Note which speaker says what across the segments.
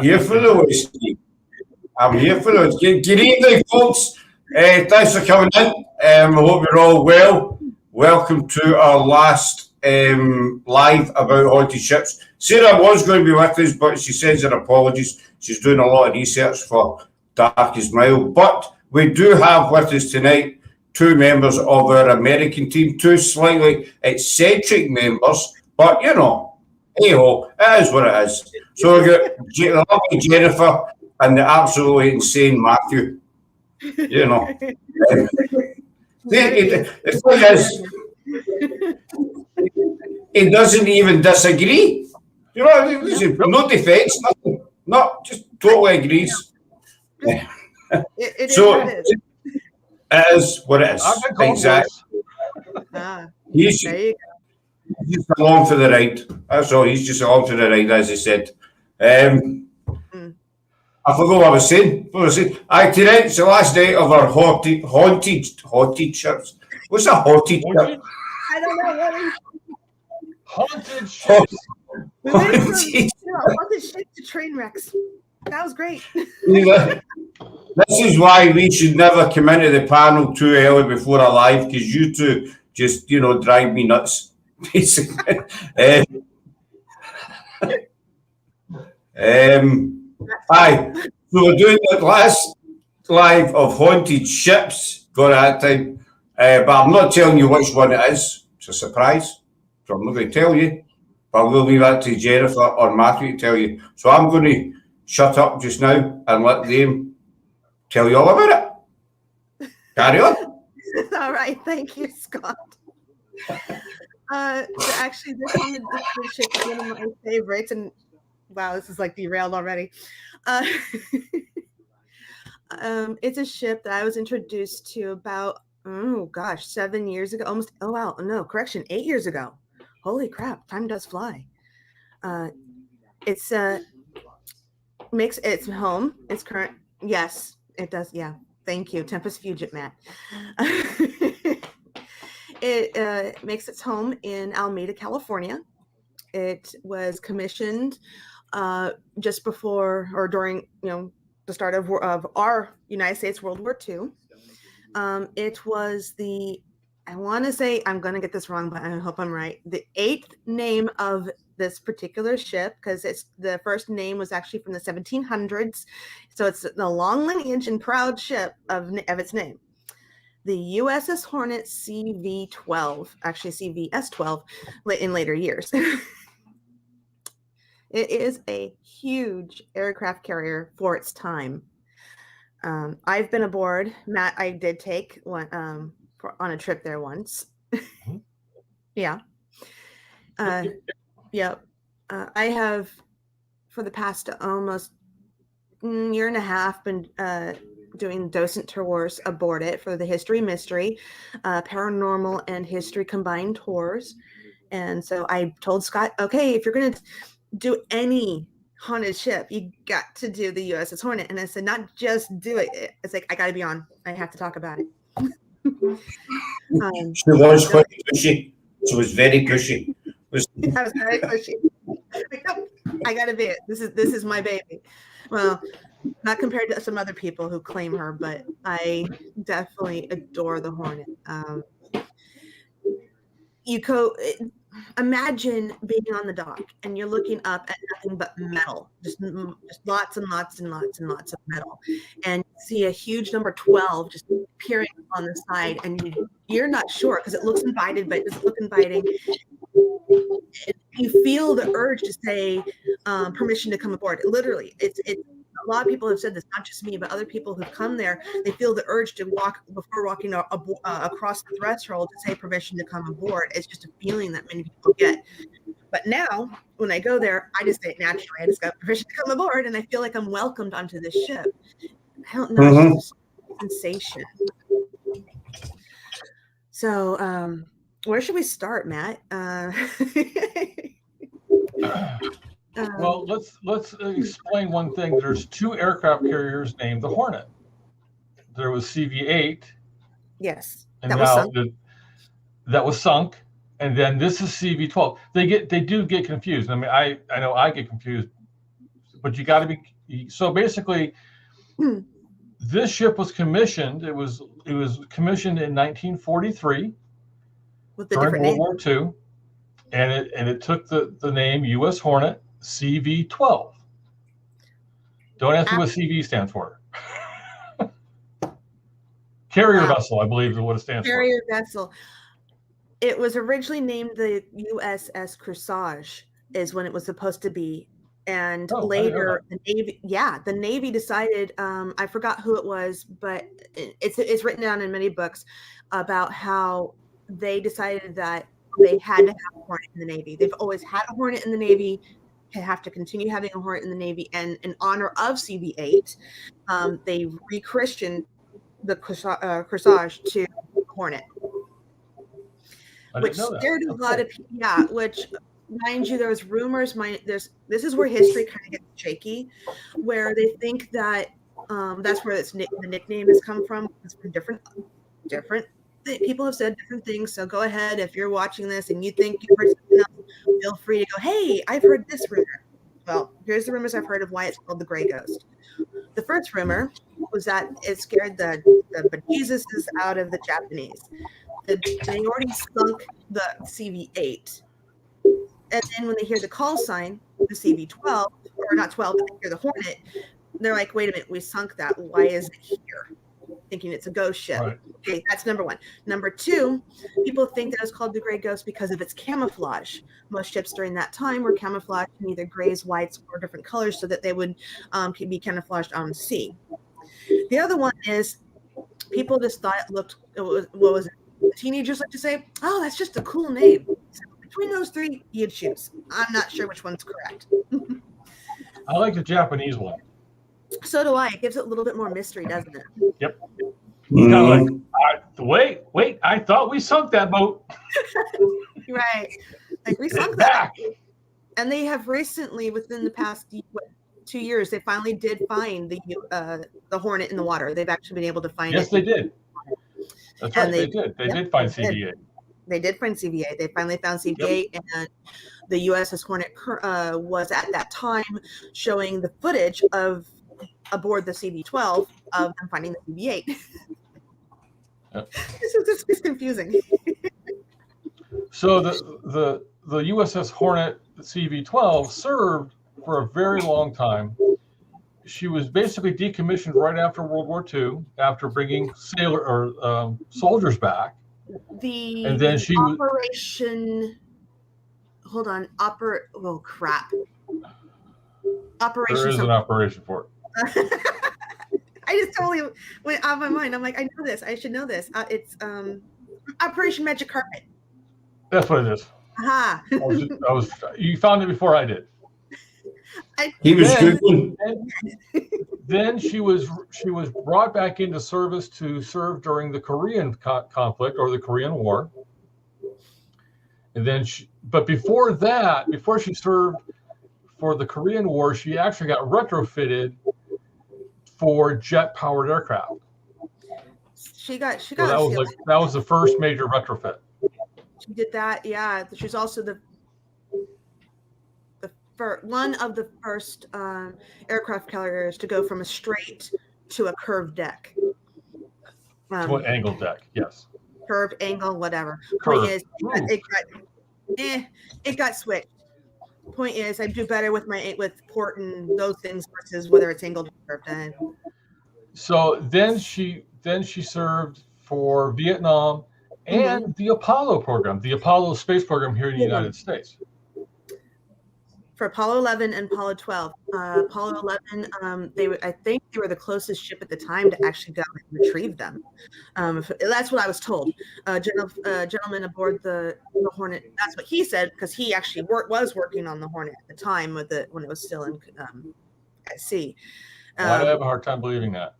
Speaker 1: Here for the whiskey. I'm here for the whiskey. Good evening, folks. Thanks for coming in. I hope you're all well. Welcome to our last live about haunted ships. Sarah was going to be with us, but she sends her apologies. She's doing a lot of research for Darkest Mile. But we do have with us tonight two members of our American team, two slightly eccentric members, but you know, hey-ho, it is what it is. So we've got the lovely Jennifer and the absolutely insane Matthew. You know. The thing is, he doesn't even disagree. You know, no defence, nothing. No, just totally agrees. So it is what it is. Exactly. He's just along for the ride. That's all. He's just along for the ride, as he said. I forgot what I was saying. Tonight's the last day of our haunted ships. What's a haunted ship?
Speaker 2: I don't know what is haunted ships. We went from haunted ships to train wrecks. That was great.
Speaker 1: This is why we should never come into the panel too early before a live, because you two just, drive me nuts, basically. Aye. So we're doing the last live of haunted ships. Got it that time. But I'm not telling you which one it is. It's a surprise. So I'm not going to tell you. But we'll leave that to Jennifer or Matthew to tell you. So I'm going to shut up just now and let them tell you all about it. Carry on.
Speaker 2: All right. Thank you, Scott. Actually, this ship is one of my favorites. And wow, this is like derailed already. It's a ship that I was introduced to about 7 years ago. 8 years ago. Holy crap, time does fly. It's home. It's current. Yes, it does. Yeah, thank you, Tempest Fugit, Matt. It makes its home in Alameda, California. It was commissioned just before or during the start of our United States World War II. It was I want to say, I'm going to get this wrong, but I hope I'm right, the 8th name of this particular ship, because the first name was actually from the 1700s, so it's the long lineage and proud ship of its name. The USS Hornet CV-12, actually CVS-12 in later years. It is a huge aircraft carrier for its time. I've been aboard. Matt, I did take one on a trip there once. Yeah. Yep. I have, for the past almost year and a half, been doing docent tours aboard it for the history, mystery, paranormal, and history combined tours. And so I told Scott, okay, if you're going to do any haunted ship, you got to do the USS Hornet. And I said, not just do it. It's like, I got to be on. I have to talk about it.
Speaker 1: She was quite pushy. She was very pushy.
Speaker 2: I was very pushy. I got to be it. This is my baby. Well, not compared to some other people who claim her, but I definitely adore the Hornet. Imagine being on the dock and you're looking up at nothing but metal, just lots and lots and lots and lots of metal, and you see a huge number 12 just appearing on the side, and you're not sure because it looks invited, but it doesn't look inviting. You feel the urge to say permission to come aboard. Literally, it's a lot of people have said this, not just me, but other people who've come there. They feel the urge to walk before walking across the threshold to say permission to come aboard. It's just a feeling that many people get. But now, when I go there, I just say it naturally. I just got permission to come aboard, and I feel like I'm welcomed onto this ship. I don't know, it's just a sensation. So, where should we start, Matt?
Speaker 3: Well, let's explain one thing. There's two aircraft carriers named the Hornet. There was CV-8.
Speaker 2: Yes,
Speaker 3: and that was sunk, and then this is CV-12. They do get confused. I mean, I know I get confused but you got to be. So basically, this ship was commissioned. It was commissioned in 1943
Speaker 2: With the
Speaker 3: during
Speaker 2: different
Speaker 3: World
Speaker 2: names.
Speaker 3: War II, and it took the name U.S. Hornet CV-12. Don't ask me what CV stands for. Carrier vessel, I believe, is what it stands
Speaker 2: Carrier vessel. It was originally named the USS Kearsarge, is when it was supposed to be. And later, the Navy decided, I forgot who it was, but it's written down in many books about how they decided that they had to have a Hornet in the Navy. They've always had a Hornet in the Navy, have to continue having a Hornet in the Navy. And in honor of CV-8, they re-christened the Kearsarge to Hornet. Which scared a lot of people. Yeah, which, mind you, there was rumors. This is where history kind of gets shaky, where they think that that's where the nickname has come from. It's from different people have said different things. So go ahead, if you're watching this and you think you heard something else, feel free to go, hey, I've heard this rumor. Well, here's the rumors I've heard of why it's called the Gray Ghost. The first rumor was that it scared the bejesus out of the Japanese. They already sunk the CV-8. And then when they hear the call sign, the CV-12, or not 12, but they hear the Hornet, they're like, wait a minute, we sunk that. Why is it here? Thinking it's a ghost ship. Right. Okay, that's number one. Number two, people think that it's called the Gray Ghost because of its camouflage. Most ships during that time were camouflaged in either grays, whites, or different colors so that they would be camouflaged on the sea. The other one is people just thought it looked, what was it? Teenagers like to say, oh, that's just a cool name. So between those three, you'd choose. I'm not sure which one's correct.
Speaker 3: I like the Japanese one.
Speaker 2: So do I. It gives it a little bit more mystery, doesn't it?
Speaker 3: Yep. Kind of like, wait, I thought we sunk that boat.
Speaker 2: Right. Like we sunk that. And they have recently, within the past 2 years, they finally did find the Hornet in the water. They've actually been able to find it.
Speaker 3: Yes, they did. That's right. They did. They did find CV-8.
Speaker 2: They did find CV-8. They finally found CV-8, and the USS Hornet was at that time showing the footage of aboard the CV-12 of them finding the CV-8. Yep. This is confusing.
Speaker 3: So the USS Hornet CV-12 served for a very long time. She was basically decommissioned right after World War II, after bringing soldiers back. And then she
Speaker 2: Operation. Hold on. Oh crap. Operation.
Speaker 3: There is an operation for it.
Speaker 2: I just totally went out of my mind. I'm like, I know this. I should know this. It's Operation Magic Carpet.
Speaker 3: That's what it is.
Speaker 2: Aha.
Speaker 3: You found it before I did.
Speaker 1: He was Googling.
Speaker 3: Then she was brought back into service to serve during the Korean conflict or the Korean War. And then but before she served for the Korean War, she actually got retrofitted for jet-powered aircraft.
Speaker 2: She got. So
Speaker 3: that was the first major retrofit.
Speaker 2: She did that, yeah. She's also one of the first aircraft carriers to go from a straight to a curved deck.
Speaker 3: To an angled deck, yes.
Speaker 2: Curved, angle, whatever.
Speaker 3: Curved.
Speaker 2: Point is, it got switched. Point is, I do better with port and those things versus whether it's angled or curved.
Speaker 3: So then she served for Vietnam and the Apollo program, the Apollo space program here in the United States.
Speaker 2: For Apollo 11 and Apollo 12. Apollo 11, I think they were the closest ship at the time to actually go and retrieve them. That's what I was told. Gentleman aboard the Hornet, that's what he said, because he actually was working on the Hornet at the time when it was still in at sea.
Speaker 3: Why do I have a hard time believing that?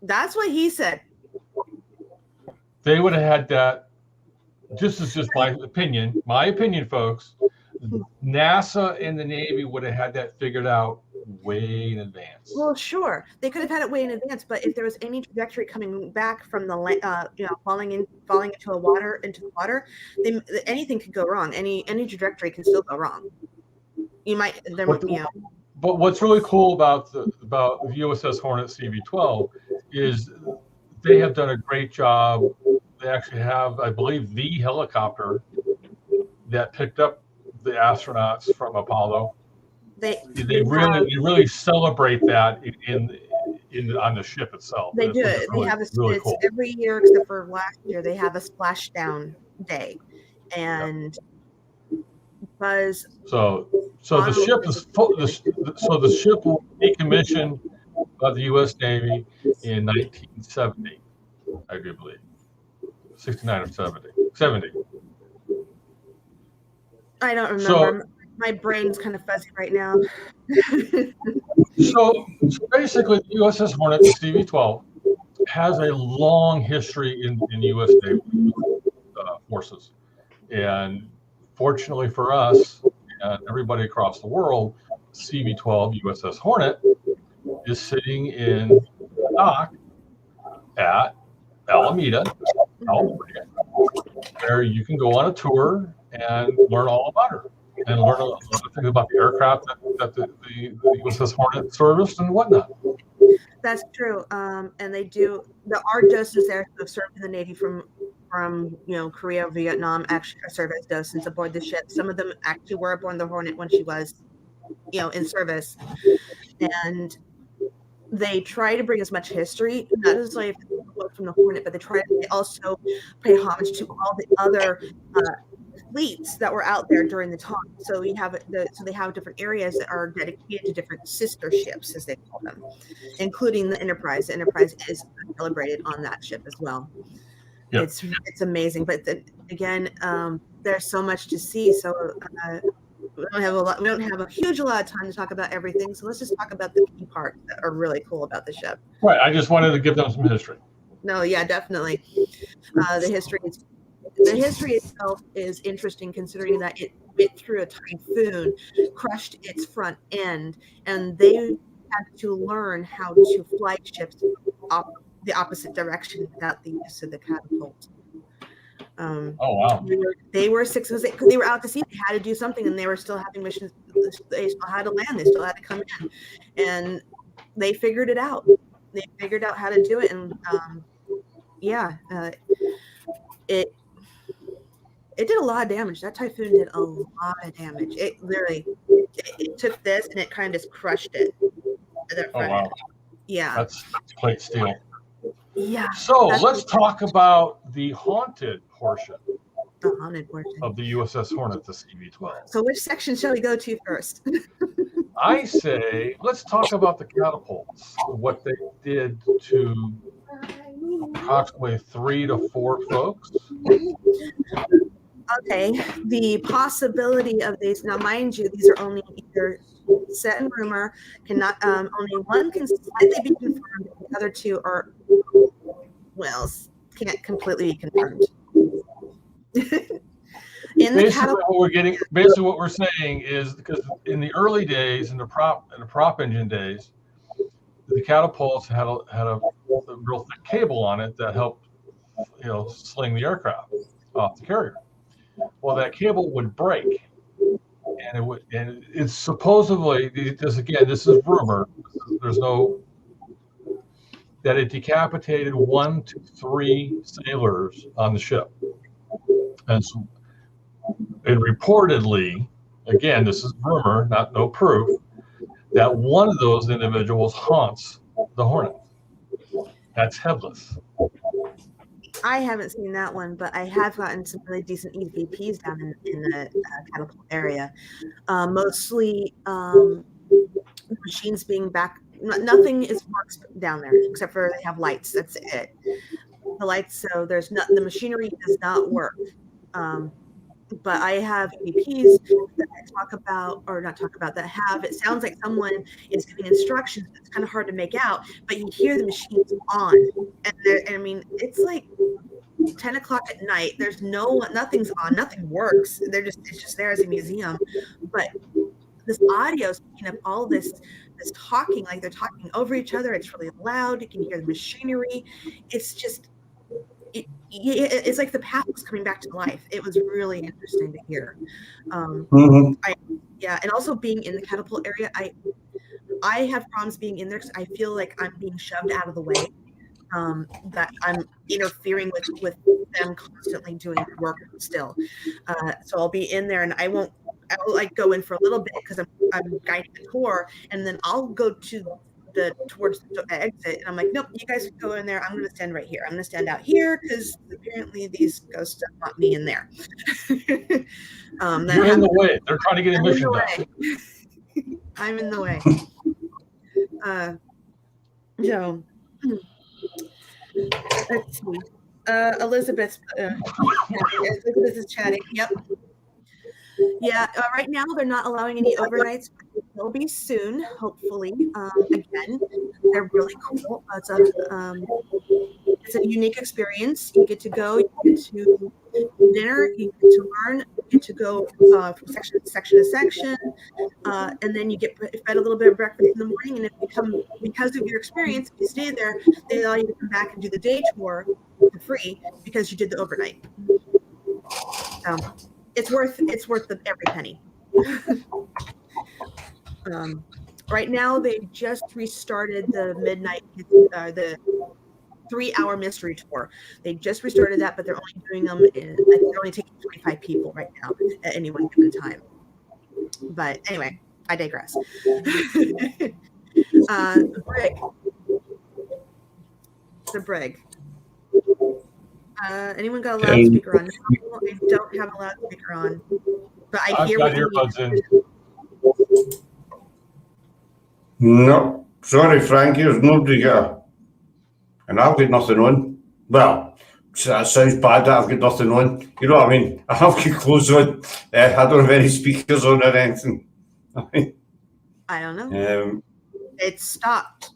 Speaker 2: That's what he said.
Speaker 3: They would have had that. This is just my opinion. My opinion, folks. NASA and the Navy would have had that figured out way in advance.
Speaker 2: Well, sure, they could have had it way in advance, but if there was any trajectory coming back from the falling into the water, anything could go wrong. Any trajectory can still go wrong.
Speaker 3: but what's really cool about the USS Hornet CV-12 is they have done a great job. They actually have, I believe, the helicopter that picked up the astronauts from Apollo. They really celebrate that on the ship itself.
Speaker 2: They do it. They have really cool. Every year except for last year. They have a splashdown day, and Buzz.
Speaker 3: So the ship is full. So the ship will be commissioned by the U.S. Navy in 1970, I do believe, 69 or 70.
Speaker 2: I don't remember. My brain's kind of fuzzy right now.
Speaker 3: So basically, the USS Hornet CV-12 has a long history in U.S. Navy forces, and fortunately for us and everybody across the world, CV-12 USS Hornet is sitting in the dock at Alameda, California, where you can go on a tour and learn all about her and learn a lot of things about the aircraft that the USS Hornet serviced and whatnot.
Speaker 2: That's true. And they do. There are docents there who have served in the Navy from Korea, Vietnam, actually served as docents aboard the ship. Some of them actually were aboard the Hornet when she was, in service. And they try to bring as much history, not just like from the Hornet, but they also pay homage to all the other fleets that were out there during the time. So they have different areas that are dedicated to different sister ships, as they call them, including the Enterprise. The Enterprise is celebrated on that ship as well. Yep. It's amazing, but again, there's so much to see. So we don't have a huge lot of time to talk about everything. So let's just talk about the key parts that are really cool about the ship.
Speaker 3: Right. I just wanted to give them some history.
Speaker 2: No, yeah, definitely. The history itself is interesting, considering that it went through a typhoon, crushed its front end, and they had to learn how to fly ships the opposite direction without the use of the catapult.
Speaker 3: Oh wow!
Speaker 2: They were six because they were out to sea. They had to do something, and they were still having missions. They still had to land. They still had to come in, and they figured it out. They figured out how to do it, and it did a lot of damage. That typhoon did a lot of damage. It literally it took this and it kind of just crushed it.
Speaker 3: Oh wow!
Speaker 2: Yeah,
Speaker 3: that's plate steel.
Speaker 2: Yeah.
Speaker 3: So let's talk about the haunted portion.
Speaker 2: The haunted portion
Speaker 3: of the USS Hornet, the CV-12.
Speaker 2: So which section shall we go to first?
Speaker 3: I say let's talk about the catapults. What they did to approximately 3 to 4 folks.
Speaker 2: Okay, the possibility of these. Now, mind you, these are only either set in rumor. Cannot only one can slightly be confirmed. The other two are can't completely be confirmed.
Speaker 3: Basically, what we're saying is because in the early days, in the prop engine days, the catapults had a real thick cable on it that helped, sling the aircraft off the carrier. Well, that cable would break, and it's supposedly this is rumor. There's no that it decapitated 1 to 3 sailors on the ship, and so it reportedly, again, this is rumor, no proof, that one of those individuals haunts the Hornet. That's Headless.
Speaker 2: I haven't seen that one, but I have gotten some really decent EVPs down in the catapult area. Mostly machines being back. Nothing works down there except for they have lights. That's it. The lights. So the machinery does not work. But I have EVPs that it sounds like someone is giving instructions. It's kind of hard to make out, but you hear the machines on, and it's like 10 o'clock at night. There's nothing's on, nothing works. It's just there as a museum, but this audio is picking up all this talking, like they're talking over each other. It's really loud. You can hear the machinery. It's just. It's like the path was coming back to life. It was really interesting to hear. And also being in the catapult area, I have problems being in there because I feel like I'm being shoved out of the way. That I'm interfering with them constantly doing their work still. So I'll be in there and I will like go in for a little bit because I'm guiding the tour, and then I'll go towards the exit, and I'm like, nope, you guys can go in there. I'm going to stand right here. I'm going to stand out here because apparently these ghosts don't want me in there.
Speaker 3: You're in the way. They're trying to get a mission done.
Speaker 2: I'm in the way. So let's see. Elizabeth is chatting. Yep. Yeah, right now they're not allowing any overnights. They'll be soon, hopefully. Again, they're really cool. It's a unique experience. You get to go, you get to dinner, you get to learn, you get to go from section to section, and then you get fed a little bit of breakfast in the morning. And because of your experience, if you stay there, they allow you to come back and do the day tour for free because you did the overnight. It's worth every penny. Right now, they just restarted the midnight, the 3-hour mystery tour. They just restarted that, but they're only doing them. They're only taking 25 people right now at any one given time. But anyway, I digress. The brig. Anyone got a loudspeaker on? No, I don't have a loudspeaker on, but I hear
Speaker 3: I've got earbuds in.
Speaker 1: No, sorry, Frankie, there's nobody here. And I've got nothing on. Well, that sounds bad that I've got nothing on. You know what I mean? I have got clothes on. I don't have any speakers on or anything.
Speaker 2: I don't know. It stopped.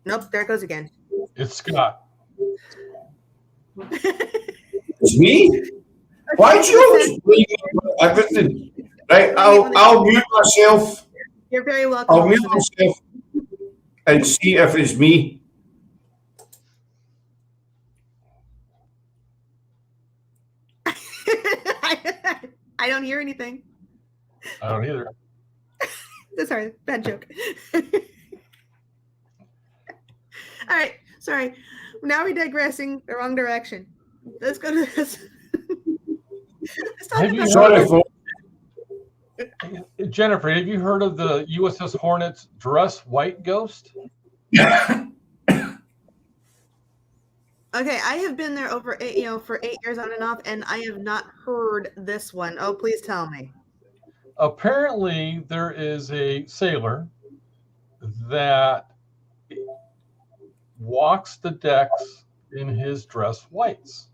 Speaker 2: Nope, there it goes again.
Speaker 3: It's Scott.
Speaker 1: It's me? Why'd you always blame me for everything? Right, I'll mute myself.
Speaker 2: You're very welcome.
Speaker 1: I'll mute myself and see if it's me.
Speaker 2: I don't hear anything.
Speaker 3: I don't either.
Speaker 2: Sorry, bad joke. All right, sorry. Now we're digressing the wrong direction. Let's go to this.
Speaker 1: Sorry, folks.
Speaker 3: Jennifer, have you heard of the USS Hornet's dress white ghost?
Speaker 2: Okay, I have been there for 8 years on and off, and I have not heard this one. Oh, please tell me.
Speaker 3: Apparently, there is a sailor that walks the decks in his dress whites.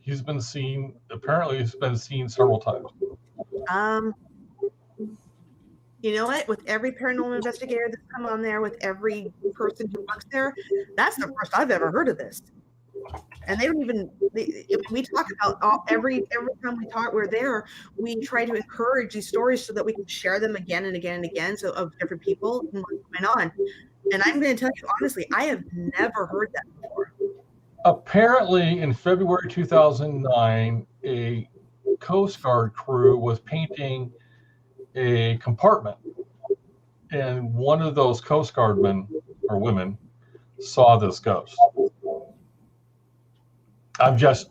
Speaker 3: He's been seen several times.
Speaker 2: You know what? With every paranormal investigator that's come on there, with every person who works there, that's the first I've ever heard of this. And they don't even. We talk about every time we're there, we try to encourage these stories so that we can share them again and again and again, so of different people and what's going on. And I'm going to tell you honestly, I have never heard that before.
Speaker 3: Apparently, in February 2009, a Coast Guard crew was painting a compartment, and one of those Coast Guard men or women saw this ghost. I'm just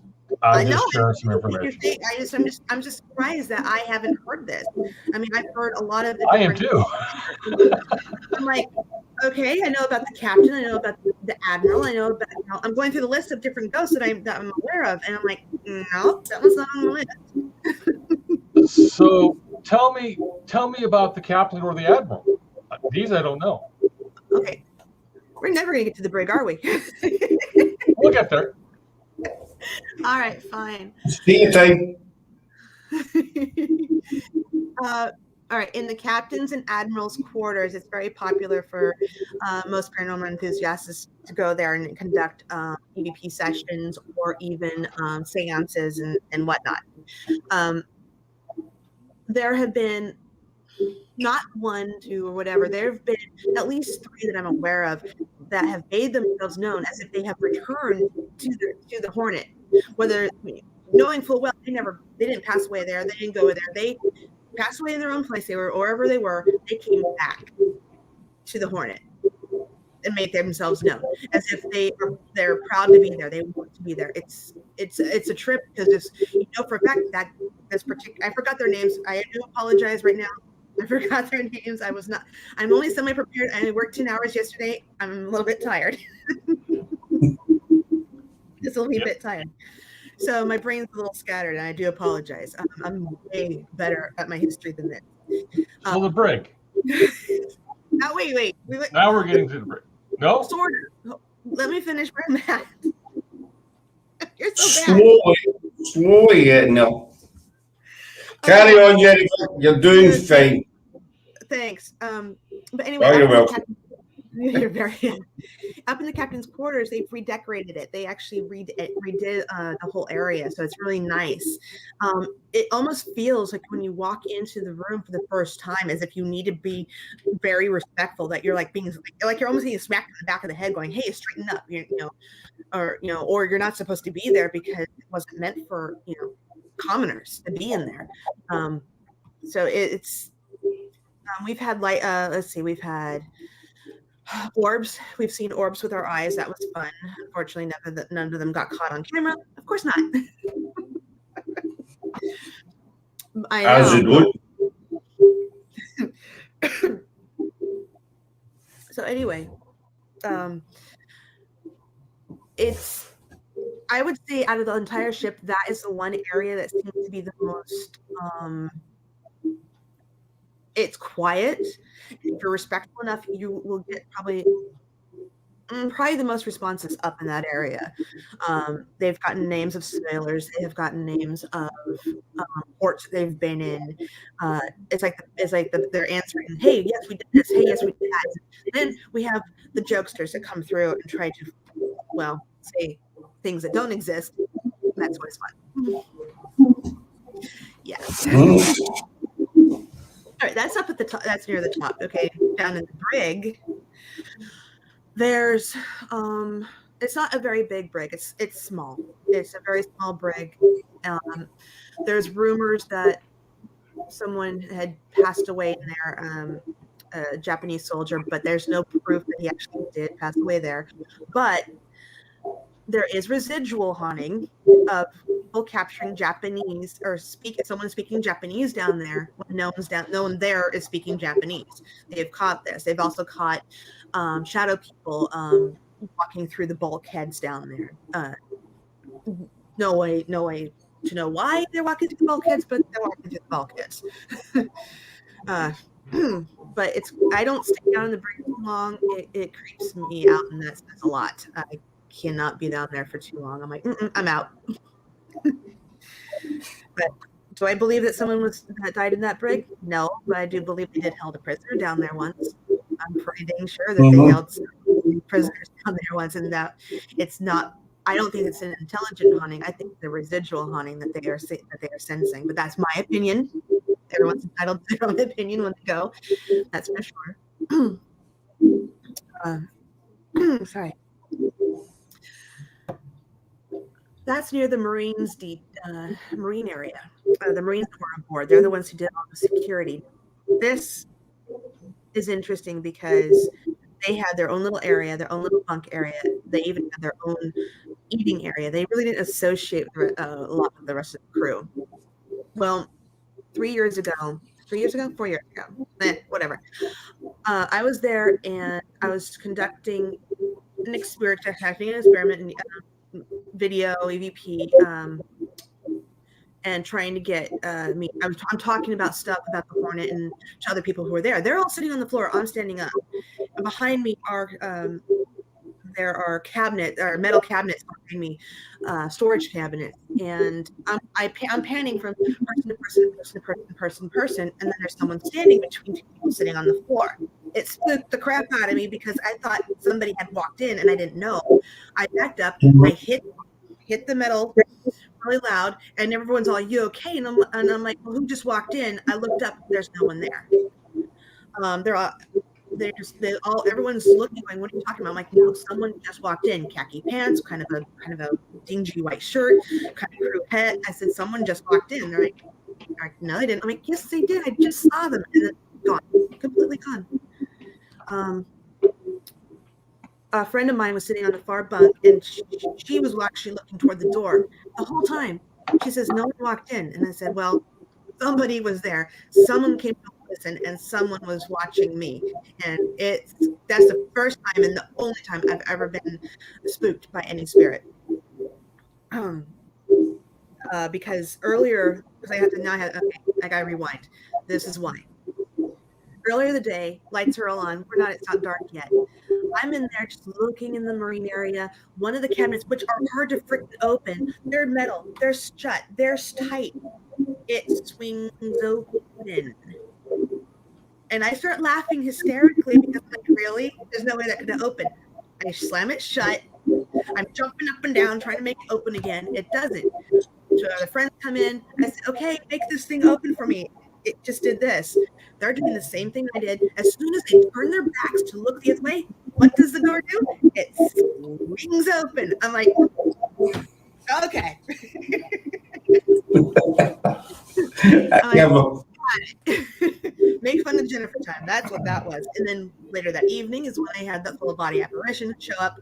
Speaker 3: sharing some information.
Speaker 2: I'm just surprised that I haven't heard this. I mean, I've heard a lot of it.
Speaker 3: I am too.
Speaker 2: I'm like, okay, I know about the captain, I know about the admiral, I know about. I'm going through the list of different ghosts that I'm aware of, and I'm like, no, that one's not on the list.
Speaker 3: So tell me about the captain or the admiral. These I don't know.
Speaker 2: Okay, we're never gonna get to the brig, are we?
Speaker 3: We'll get there.
Speaker 2: All right, fine.
Speaker 1: See you time.
Speaker 2: All right, in the captain's and admiral's quarters, it's very popular for most paranormal enthusiasts to go there and conduct EVP sessions or even seances and whatnot. There have been not 1, 2, or whatever. There have been at least 3 that I'm aware of that have made themselves known as if they have returned to the Hornet, whether knowing full well they didn't pass away there, they didn't go there. passed away in their own place. They were wherever they were. They came back to the Hornet and made themselves known, as if they're proud to be there. They want to be there. It's a trip, because for a fact that this particular, I forgot their names. I do apologize right now. I forgot their names. I'm only semi-prepared. I worked 10 hours yesterday. I'm a little bit tired. Just a little bit tired. So my brain's a little scattered, and I do apologize. I'm way better at my history than this.
Speaker 3: So the brig.
Speaker 2: Now, wait.
Speaker 3: Now we're getting to the brig. No?
Speaker 2: Sort of. Let me finish where I'm at. You're so bad.
Speaker 1: Slowly getting there. Carry on, Jennifer. You're doing fine.
Speaker 2: Thanks. But anyway,
Speaker 1: Oh, you're welcome.
Speaker 2: You're very up in the captain's quarters. They've redecorated it. They actually redid the whole area, so it's really nice. It almost feels like when you walk into the room for the first time, as if you need to be very respectful. That you're like you're almost getting smacked in the back of the head, going, "Hey, straighten up," or you're not supposed to be there because it wasn't meant for commoners to be in there. So it's we've had we've had orbs. We've seen orbs with our eyes. That was fun. Unfortunately, none of them got caught on camera. Of course not. I know.
Speaker 1: As you do.
Speaker 2: So anyway, I would say out of the entire ship, that is the one area that seems to be the most it's quiet. If you're respectful enough, you will get probably the most responses up in that area. They've gotten names of sailors. They have gotten names of ports they've been in. It's like they're answering, "Hey, yes, we did this. Hey, yes, we did that." Then we have the jokesters that come through and try to, say things that don't exist. That's what's fun. Yes. All right, that's up at the top. That's near the top. Okay, down in the brig, there's it's not a very big brig. It's small. It's a very small brig. There's rumors that someone had passed away in there, a Japanese soldier, but there's no proof that he actually did pass away there. But there is residual haunting of people capturing Japanese or someone speaking Japanese down there when no one there is speaking Japanese. They've caught this. They've also caught shadow people walking through the bulkheads down there. No way to know why they're walking through the bulkheads, but they're walking through the bulkheads. But I don't stay down in the brig too long. It creeps me out, and that says a lot. I cannot be down there for too long. I'm like, I'm out. But do I believe that someone that died in that brig? No, but I do believe they did held a prisoner down there once. I'm pretty dang sure that they held some prisoners down there once, and that it's not. I don't think it's an intelligent haunting. I think the residual haunting that they are sensing. But that's my opinion. Everyone's entitled to their own opinion when they go. That's for sure. Sorry. That's near the Marines' Marine area. The Marines were on board. They're the ones who did all the security. This is interesting because they had their own little area, their own little bunk area. They even had their own eating area. They really didn't associate with a lot of the rest of the crew. Well, 4 years ago, whatever. I was there and I was conducting an experiment in video EVP, and trying to get me. I'm talking about stuff about the Hornet and to other people who were there. They're all sitting on the floor. I'm standing up, and behind me there are metal cabinets behind me, storage cabinets, and I'm panning from person to person, and then there's someone standing between two people sitting on the floor. It spooked the crap out of me because I thought somebody had walked in and I didn't know. I backed up, I hit the metal really loud, and everyone's all, "You okay?" And I'm like, "Well, who just walked in?" I looked up, there's no one there. Everyone's looking, going, "What are you talking about?" I'm like, "No, someone just walked in, khaki pants, kind of a dingy white shirt, kind of crew hat." I said, "Someone just walked in." They're like, Like, no, they didn't. I'm like, yes, they did. I just saw them. And then gone, completely gone. A friend of mine was sitting on a far bunk, and she was actually looking toward the door the whole time. She says, no one walked in. And I said, well, somebody was there. Someone came to listen, and someone was watching me. And that's the first time and the only time I've ever been spooked by any spirit. Because earlier, because I gotta rewind. This is why. Earlier the day, lights are all on. It's not dark yet. I'm in there just looking in the marine area. One of the cabinets, which are hard to freaking open, they're metal, they're shut, they're tight. It swings open. And I start laughing hysterically because I'm like, really? There's no way that could open. I slam it shut. I'm jumping up and down, trying to make it open again. It doesn't. So the friends come in. I said, okay, make this thing open for me. It just did this. They're doing the same thing I did. As soon as they turn their backs to look the other way, what does the door do? It swings open. I'm like, okay. Make fun of Jennifer time. That's what that was. And then later that evening is when they had that full body apparition show up.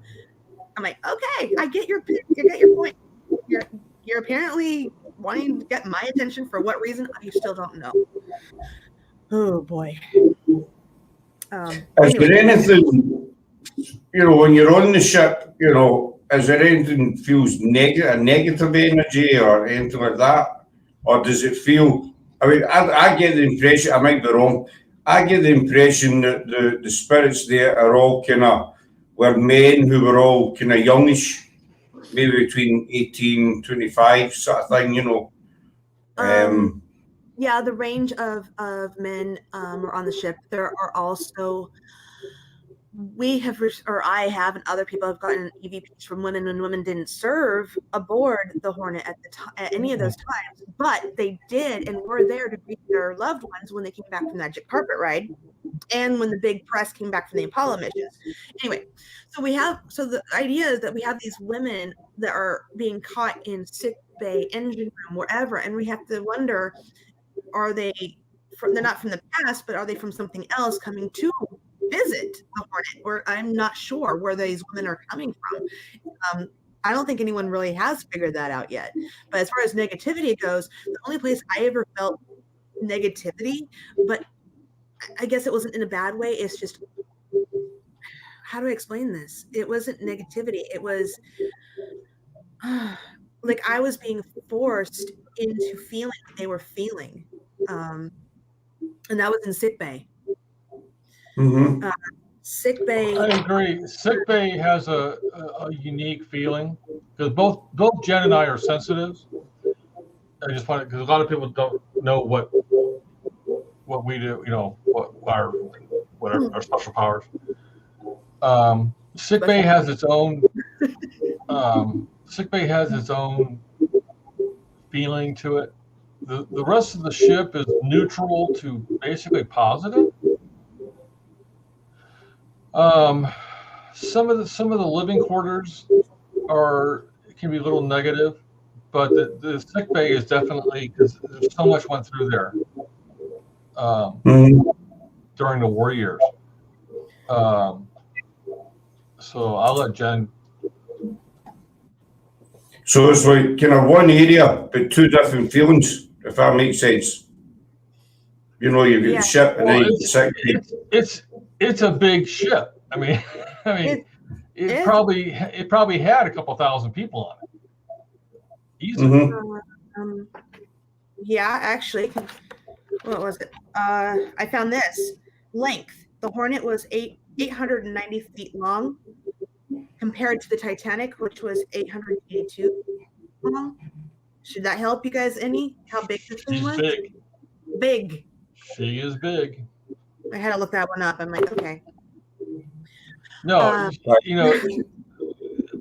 Speaker 2: I'm like, okay, I get your point. You're apparently wanting to get my attention for what reason? You still don't know. Oh boy.
Speaker 1: Is there anything, when you're on the ship, is there anything feels a negative energy or anything like that? Or does it feel, I get the impression, I might be wrong, I get the impression that the spirits there are all were men who were all kind of youngish, maybe between 18, 25 sort of thing,
Speaker 2: Yeah, the range of men are on the ship. There are also, I have, and other people have gotten EVPs from women when women didn't serve aboard the Hornet at any of those times, but they did and were there to greet their loved ones when they came back from the Magic Carpet Ride, and when the big press came back from the Apollo missions. Anyway, so the idea is that we have these women that are being caught in sick bay, engine room, wherever, and we have to wonder, they're not from the past, but are they from something else coming to visit the Hornet? Or I'm not sure where these women are coming from. I don't think anyone really has figured that out yet. But as far as negativity goes, the only place I ever felt negativity, but I guess it wasn't in a bad way, it's just, how do I explain this? It wasn't negativity. It was like I was being forced into feeling what they were feeling. And that was in sick bay.
Speaker 1: Mm-hmm.
Speaker 2: Sick bay.
Speaker 3: I agree. Sick bay has a unique feeling because both Jen and I are sensitives. I just find it because a lot of people don't know what we do. What our special powers. Sick bay has its own. Sick bay has its own feeling to it. The rest of the ship is neutral to basically positive. Some of the living quarters can be a little negative, but the sick bay is definitely, because so much went through there during the war years. So I'll let Jen.
Speaker 1: So it's like kind of one area, but two different feelings, if that makes sense. You've got the ship and then you get the sick bay.
Speaker 3: It's a big ship. I mean, it probably had a couple thousand people on it. Easily.
Speaker 2: Yeah, actually, what was it? I found this length. The Hornet was 890 feet long, compared to the Titanic, which was 882 long. Should that help you guys any? How big this thing was? Big.
Speaker 3: She is big.
Speaker 2: I had to look that one up. I'm like, okay.
Speaker 3: No,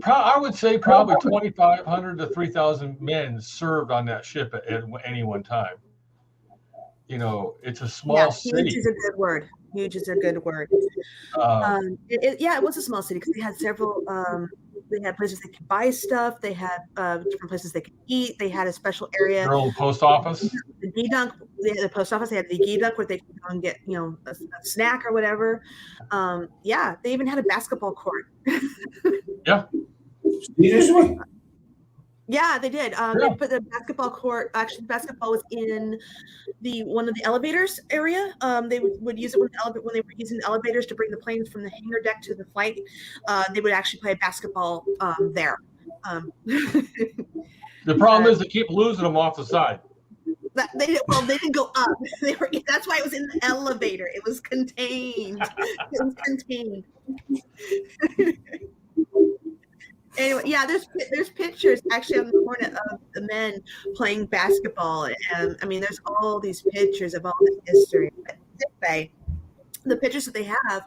Speaker 3: I would say probably 2,500 to 3,000 men served on that ship at any one time. It's a small city.
Speaker 2: Huge is a good word. Huge is a good word. It was a small city because they had several They had places they could buy stuff. They had different places they could eat. They had a special area.
Speaker 3: Their own post office.
Speaker 2: The Gedunk, they had the post office. They had the Gedunk where they could go and get, a snack or whatever. Yeah, they even had a basketball court.
Speaker 3: Yeah.
Speaker 1: Seriously?
Speaker 2: Yeah, they did. They put the basketball court. Actually, basketball was in one of the elevators area. They would use it when they were using the elevators to bring the planes from the hangar deck to the flight. They would actually play basketball there.
Speaker 3: The problem is they keep losing them off the side.
Speaker 2: They didn't go up. That's why it was in the elevator. It was contained. It was contained. Anyway, yeah, there's pictures actually on the corner of the men playing basketball. I mean, there's all these pictures of all the history. But sick bay, the pictures that they have,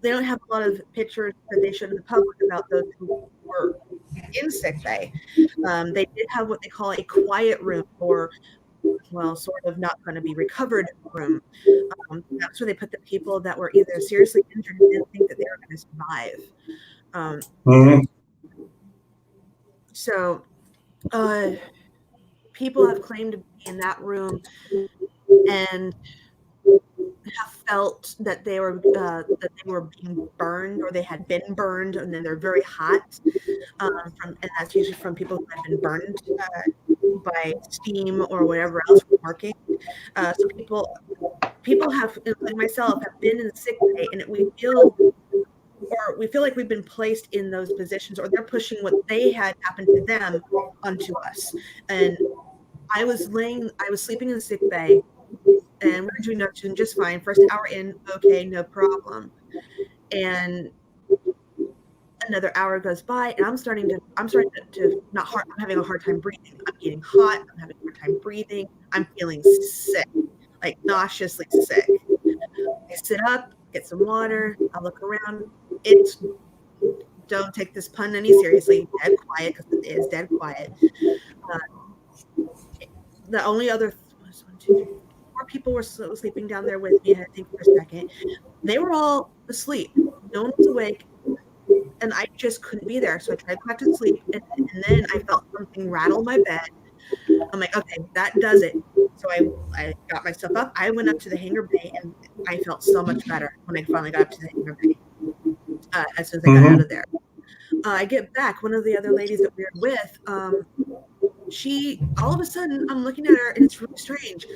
Speaker 2: they don't have a lot of pictures that they show to the public about those who were in sick bay. They did have what they call a quiet room, or sort of not going to be recovered room. That's where they put the people that were either seriously injured and didn't think that they were going to survive. So people have claimed to be in that room and have felt that they were being burned, or they had been burned, and then they're very hot. And that's usually from people who have been burned by steam or whatever else from working. So people have, like myself, have been in the sick bay, and we feel like we've been placed in those positions, or they're pushing what they had happened to them onto us. And I was sleeping in the sick bay, and we're doing nutrition just fine. First hour in, okay, no problem. And another hour goes by, and I'm starting to I'm having a hard time breathing. I'm getting hot. I'm having a hard time breathing. I'm feeling sick, like nauseously sick. I sit up, get some water. I look around. Don't take this pun any seriously. Dead quiet, because it is dead quiet. The only other 4 people were sleeping down there with me, I think, for a second. They were all asleep. No one was awake, and I just couldn't be there. So I tried to go back to sleep, and then I felt something rattle my bed. I'm like, okay, that does it. So I got myself up. I went up to the hangar bay, and I felt so much better when I finally got up to the hangar bay. As soon as I got out of there, I get back. One of the other ladies that we were with, she all of a sudden, I'm looking at her, and it's really strange.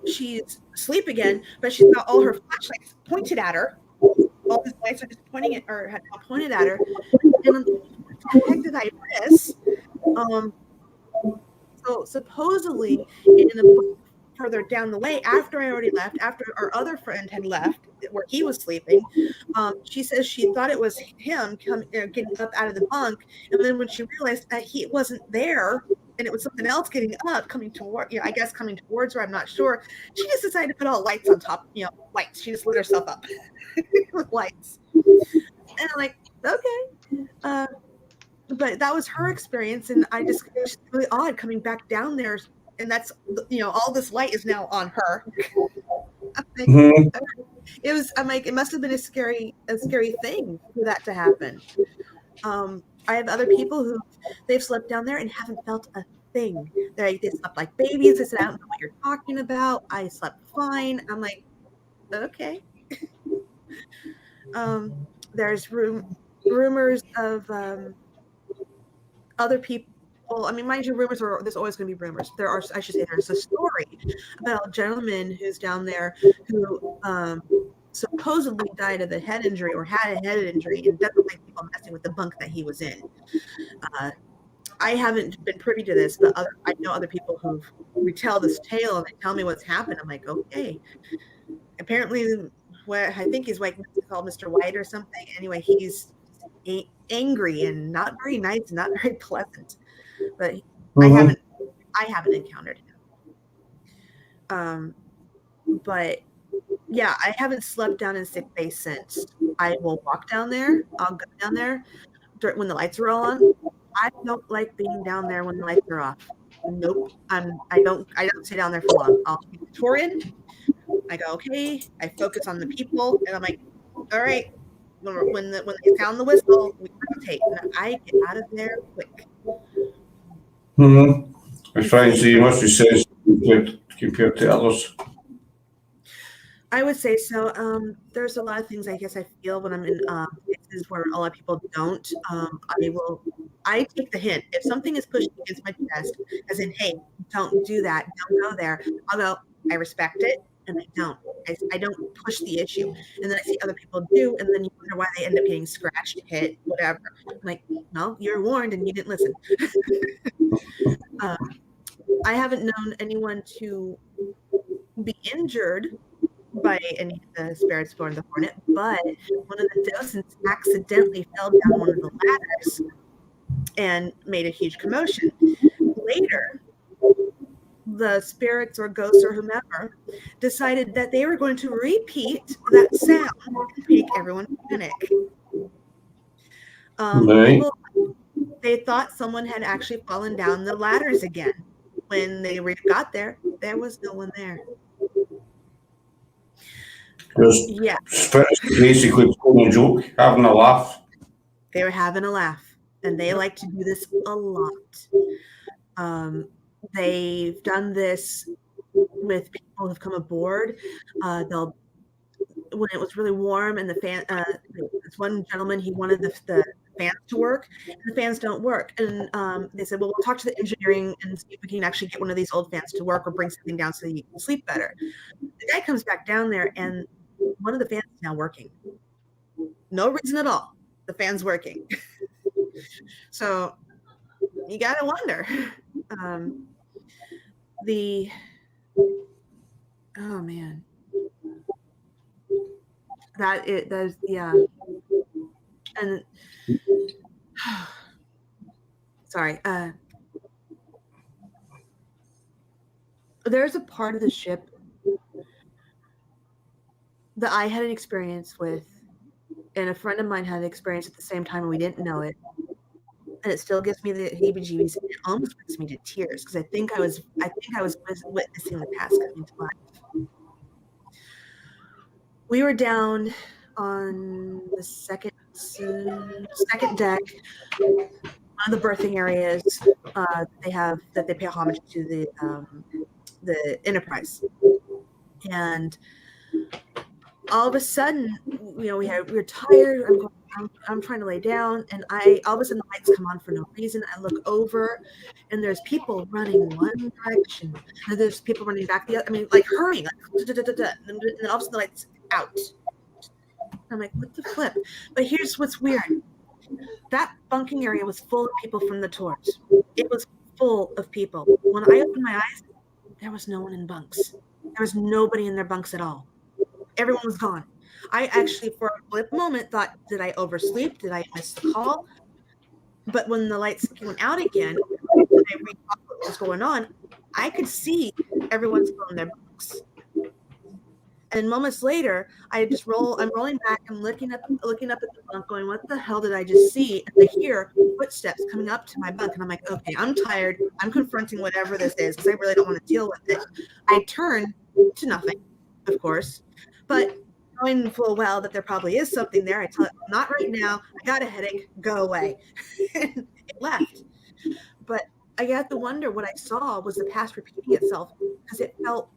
Speaker 2: She's asleep again, but she's got all her flashlights pointed at her. All these lights are just pointing at her, had pointed at her. And what the heck did I miss? So supposedly, in the further down the way, after I already left, after our other friend had left, where he was sleeping, she says she thought it was him getting up out of the bunk, and then when she realized that he wasn't there, and it was something else getting up, coming towards her, I'm not sure. She just decided to put all lights on top, lights. She just lit herself up with lights, and I'm like, okay. But that was her experience, and it was just really odd coming back down there, and that's all this light is now on her. I'm like, it must have been a scary thing for that to happen. I have other people who they've slept down there and haven't felt a thing. They slept like babies. They said, I don't know what you're talking about. I slept fine. I'm like, okay. There's rumors of other people. I mean, mind you, there's always going to be rumors. There's a story about a gentleman who's down there who supposedly died of a head injury, or had a head injury, and doesn't like people messing with the bunk that he was in. I haven't been privy to this, but I know other people who retell this tale, and they tell me what's happened. I'm like, okay. Apparently, I think he's called Mr. White or something. Anyway, he's angry and not very nice, not very pleasant. But I haven't encountered him. But yeah, I haven't slept down in sick bay since. I will walk down there. I'll go down there when the lights are on. I don't like being down there when the lights are off. Nope. I don't stay down there for long. I'll be Victorian. I go, okay. I focus on the people, and I'm like, all right. When they sound the whistle, we rotate and I get out of there quick.
Speaker 1: Mm-hmm. I was trying to say you must be sensitive compared to others.
Speaker 2: I would say so. There's a lot of things I guess I feel when I'm in places where a lot of people don't. I take the hint. If something is pushed against my chest, as in, hey, don't do that, don't go there, I'll go, I respect it, and I don't. I don't push the issue. And then I see other people do, and then you wonder why they end up getting scratched, hit, whatever. I'm like, no, you're warned and you didn't listen. I haven't known anyone to be injured by any of the spirits born the hornet, but one of the docents accidentally fell down one of the ladders and made a huge commotion. Later, the spirits or ghosts or whomever decided that they were going to repeat that sound and make everyone panic. People, they thought someone had actually fallen down the ladders again. When they got there, there was no one there.
Speaker 1: Yeah. Basically pulling a joke, having a laugh.
Speaker 2: They were having a laugh, and they like to do this a lot. They've done this with people who've come aboard. They'll, when it was really warm and the fan, this one gentleman, he wanted the fans to work, and the fans don't work. And they said, well, we'll talk to the engineering and see if we can actually get one of these old fans to work or bring something down so you can sleep better. The guy comes back down there, and one of the fans is now working. No reason at all. The fan's working. So you got to wonder. Oh man. Yeah. And sorry. There's a part of the ship that I had an experience with, and a friend of mine had an experience at the same time, and we didn't know it. And it still gives me the heebie-jeebies. It almost brings me to tears because I think I was witnessing the past coming to life. We were down on the second deck, one of the berthing areas they pay homage to the Enterprise, and all of a sudden, we were tired. I'm trying to lay down, and all of a sudden the lights come on for no reason. I look over, and there's people running one direction, and there's people running back the other. I mean, like hurrying, like and then all of a sudden the lights out. I'm like, what the flip? But here's what's weird. That bunking area was full of people from the tours. It was full of people. When I opened my eyes, there was no one in bunks. There was nobody in their bunks at all. Everyone was gone. I actually, for a flip moment, thought, did I oversleep? Did I miss the call? But when the lights went out again, and I read what was going on, I could see everyone still in their bunks. And moments later, I'm rolling back and looking up at the bunk, going, what the hell did I just see? And I hear footsteps coming up to my bunk, and I'm like, okay, I'm tired. I'm confronting whatever this is because I really don't want to deal with it. I turn to nothing, of course, but knowing full well that there probably is something there, I tell it, not right now. I got a headache. Go away. And it left. But I got to wonder what I saw was the past repeating itself because it felt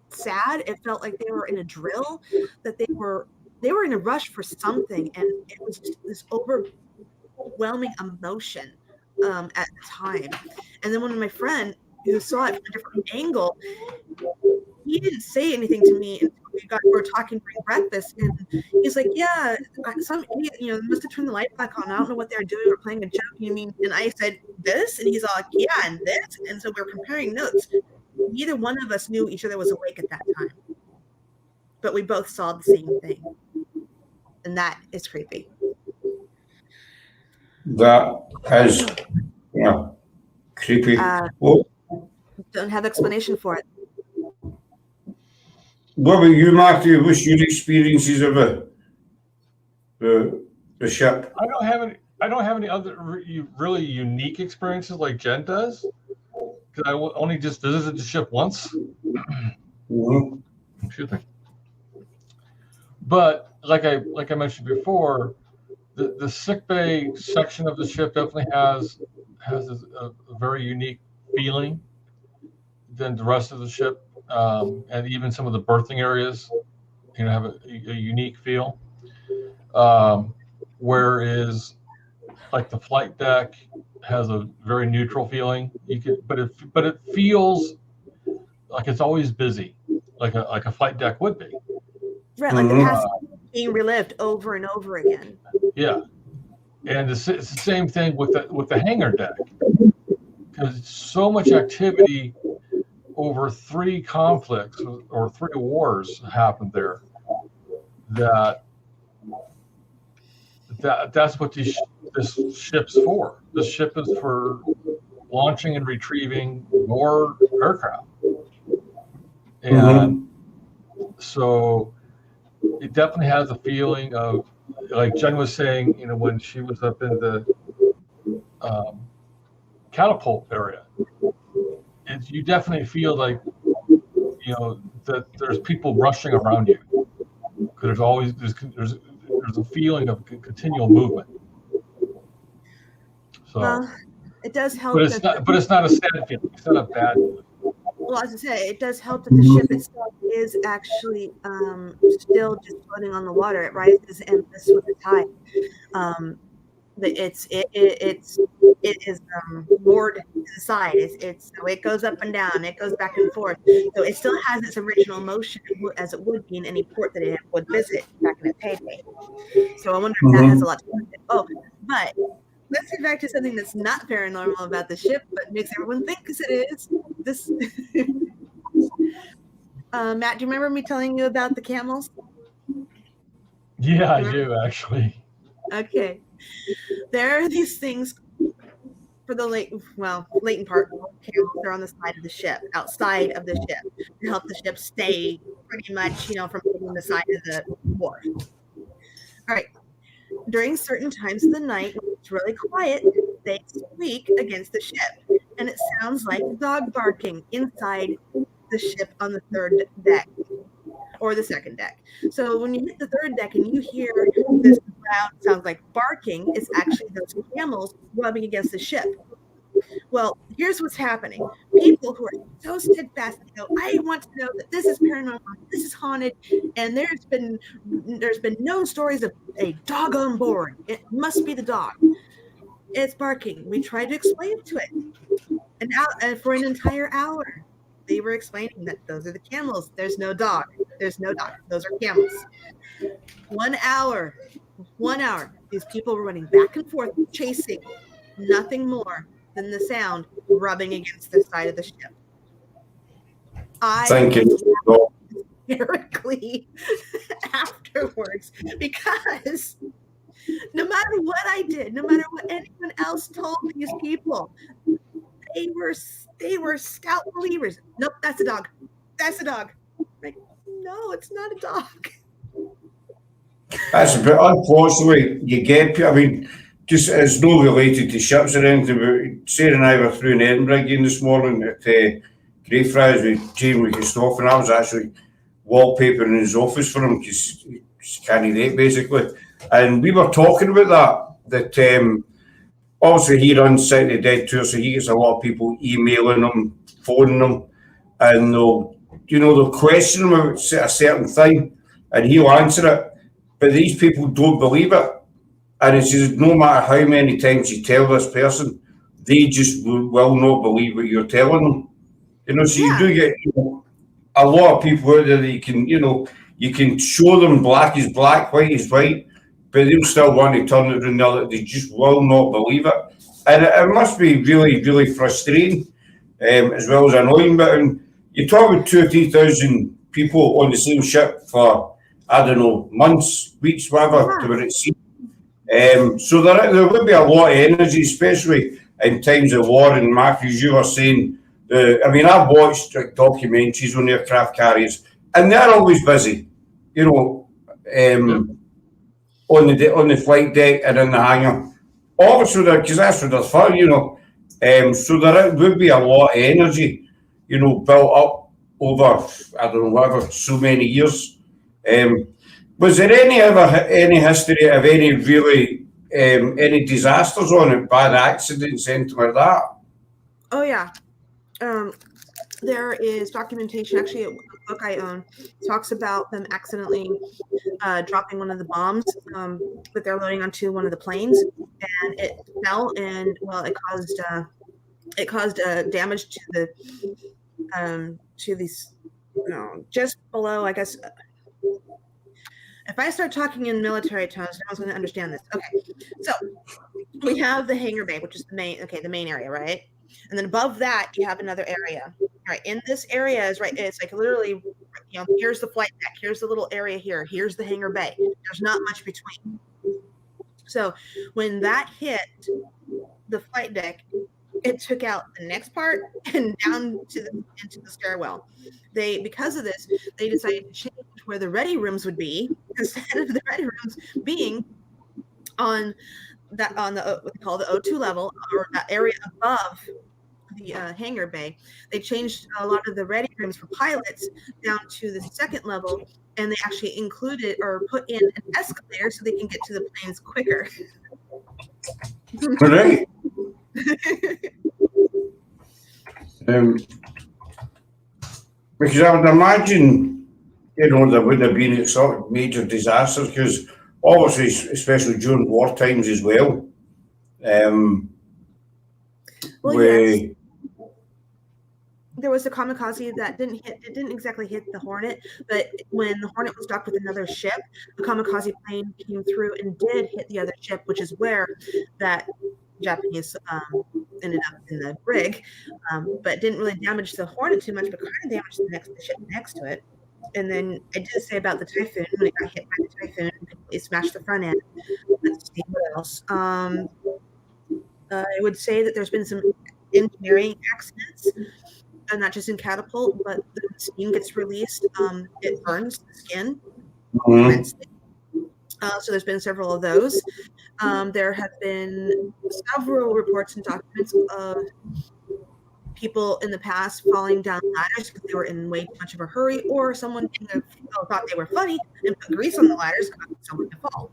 Speaker 2: sad. It felt like they were in a drill, that they were in a rush for something, and it was just this overwhelming emotion at the time. And then when my friend who saw it from a different angle, he didn't say anything to me until we were talking during breakfast, and he's like, yeah, some idiot, must have turned the light back on. I don't know what they were doing. We're playing a joke. You mean? And I said, this? And he's all like, yeah, and this. And so we're comparing notes. Neither one of us knew each other was awake at that time, but we both saw the same thing, and that is creepy.
Speaker 1: That is, creepy.
Speaker 2: Don't have explanation for it.
Speaker 1: What about you, Matthew? What's your experiences of the ship?
Speaker 3: I don't have any other really unique experiences like Jen does. Because I only just visited the ship once.
Speaker 1: Mm-hmm.
Speaker 3: Excuse me. But like I mentioned before, The sick bay section of the ship definitely has a very unique feeling than the rest of the ship, and even some of the berthing areas, have a unique feel. Whereas, like the flight deck has a very neutral feeling. But it feels like it's always busy, like a flight deck would be.
Speaker 2: Right, like the past being relived over and over again.
Speaker 3: Yeah, and it's the same thing with the hangar deck, because so much activity over 3 conflicts or 3 wars happened there. That's what this ship's for. This ship is for launching and retrieving more aircraft, and so it definitely has a feeling of, like Jen was saying, when she was up in the catapult area, you definitely feel like, that there's people rushing around you, because there's a feeling of continual movement. So,
Speaker 2: well, it does help.
Speaker 3: But it's not a sad feeling. It's not a bad feeling.
Speaker 2: Well, as I say, it does help that the ship itself is actually still just floating on the water. It rises and rests with the tide. It is moored to the side. So it goes up and down. It goes back and forth. So it still has its original motion as it would be in any port that it would visit back in its heyday. So I wonder if that has a lot to do with it. Oh, but let's get back to something that's not paranormal about the ship, but makes everyone think it is. This, Matt, do you remember me telling you about the camels?
Speaker 3: Yeah, I do, actually.
Speaker 2: Okay. There are these things for the latent part. Camels are on the side of the ship, outside of the ship, to help the ship stay pretty much, from hitting the side of the wharf. All right. During certain times of the night, when it's really quiet, they squeak against the ship, and it sounds like dog barking inside the ship on the 3rd deck or the 2nd deck. So when you hit the 3rd deck and you hear this loud sounds like barking, it's actually those camels rubbing against the ship. Well, here's what's happening. People who are so steadfast, I want to know that this is paranormal, this is haunted, and there's been no stories of a dog on board. It must be the dog. It's barking. We tried to explain it to it. And for an entire hour, they were explaining that those are the camels. There's no dog. There's no dog. Those are camels. 1 hour. 1 hour. These people were running back and forth, chasing. Nothing more than the sound rubbing against the side of the ship.
Speaker 1: Thank you.
Speaker 2: Hysterically afterwards, because no matter what I did, no matter what anyone else told these people, they were stout believers. Nope, that's a dog. That's a dog. Like, no, it's not a dog.
Speaker 1: That's a bit, unfortunately, you get, just it's not related to ships or anything, but Sarah and I were through in Edinburgh again this morning at Greyfriars with Jamie Christoph, and I was actually wallpapering in his office for him because he's can't eat, basically. And we were talking about that obviously he runs City Dead Tour, so he gets a lot of people emailing him, phoning him, and they'll question him about a certain thing, and he'll answer it. But these people don't believe it. And it says no matter how many times you tell this person, they just will not believe what you're telling them. So you do get a lot of people out there that you can show them black is black, white is white, but they'll still want to turn it around the other. They just will not believe it. And it must be really, really frustrating, as well as annoying. But you talk about 2,000 or 3,000 people on the same ship for, I don't know, months, weeks, whatever, to where it's seen. So there would be a lot of energy, especially in times of war. And Mark, as you were saying, I've watched documentaries on aircraft carriers, and they're always busy, on the flight deck and in the hangar. Obviously, because that's what they're for, So there would be a lot of energy, built up over, I don't know, whatever, so many years. Was there any history of any really any disasters on it, bad accidents, anything like that?
Speaker 2: Oh yeah. There is documentation. Actually, a book I own talks about them accidentally dropping one of the bombs that they're loading onto one of the planes, and it fell, and well, it caused damage to these, just below, I guess. If I start talking in military tones, no one's going to understand this. Okay, so we have the hangar bay, which is the main area, right? And then above that, you have another area. All right, in this area is right. It's like literally, here's the flight deck. Here's the little area here. Here's the hangar bay. There's not much between. So when that hit the flight deck, it took out the next part and down into the stairwell. Because of this, they decided to change where the ready rooms would be. Instead of the ready rooms being on the what they call the O2 level, or that area above the hangar bay, they changed a lot of the ready rooms for pilots down to the second level, and they actually included or put in an escalator so they can get to the planes quicker.
Speaker 1: Right. Because I would imagine, there would have been sort of major disasters, because obviously, especially during war times as well.
Speaker 2: Yes. There was a kamikaze that didn't exactly hit the Hornet, but when the Hornet was docked with another ship, the kamikaze plane came through and did hit the other ship, which is where that Japanese ended up in the brig, but didn't really damage the Hornet too much, but kind of damaged the ship next to it. And then I did say about the Typhoon, when it got hit by the Typhoon, it smashed the front end. Let's see what else. I would say that there's been some engineering accidents, not just in Catapult, but the steam gets released. It burns the skin.
Speaker 1: Mm-hmm.
Speaker 2: So there's been several of those. There have been several reports and documents of people in the past falling down ladders because they were in way too much of a hurry, or someone thought they were funny and put grease on the ladders, causing someone to fall.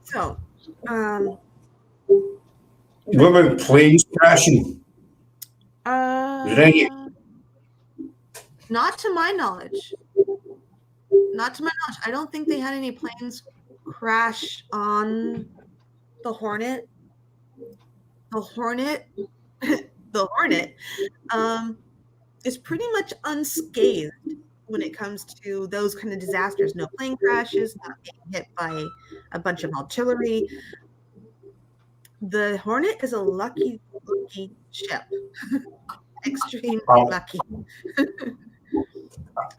Speaker 2: So,
Speaker 1: what about planes crashing?
Speaker 2: Not to my knowledge. I don't think they had any planes crash on the Hornet. The Hornet is pretty much unscathed when it comes to those kind of disasters. No plane crashes, not being hit by a bunch of artillery. The Hornet is a lucky ship. Extremely lucky.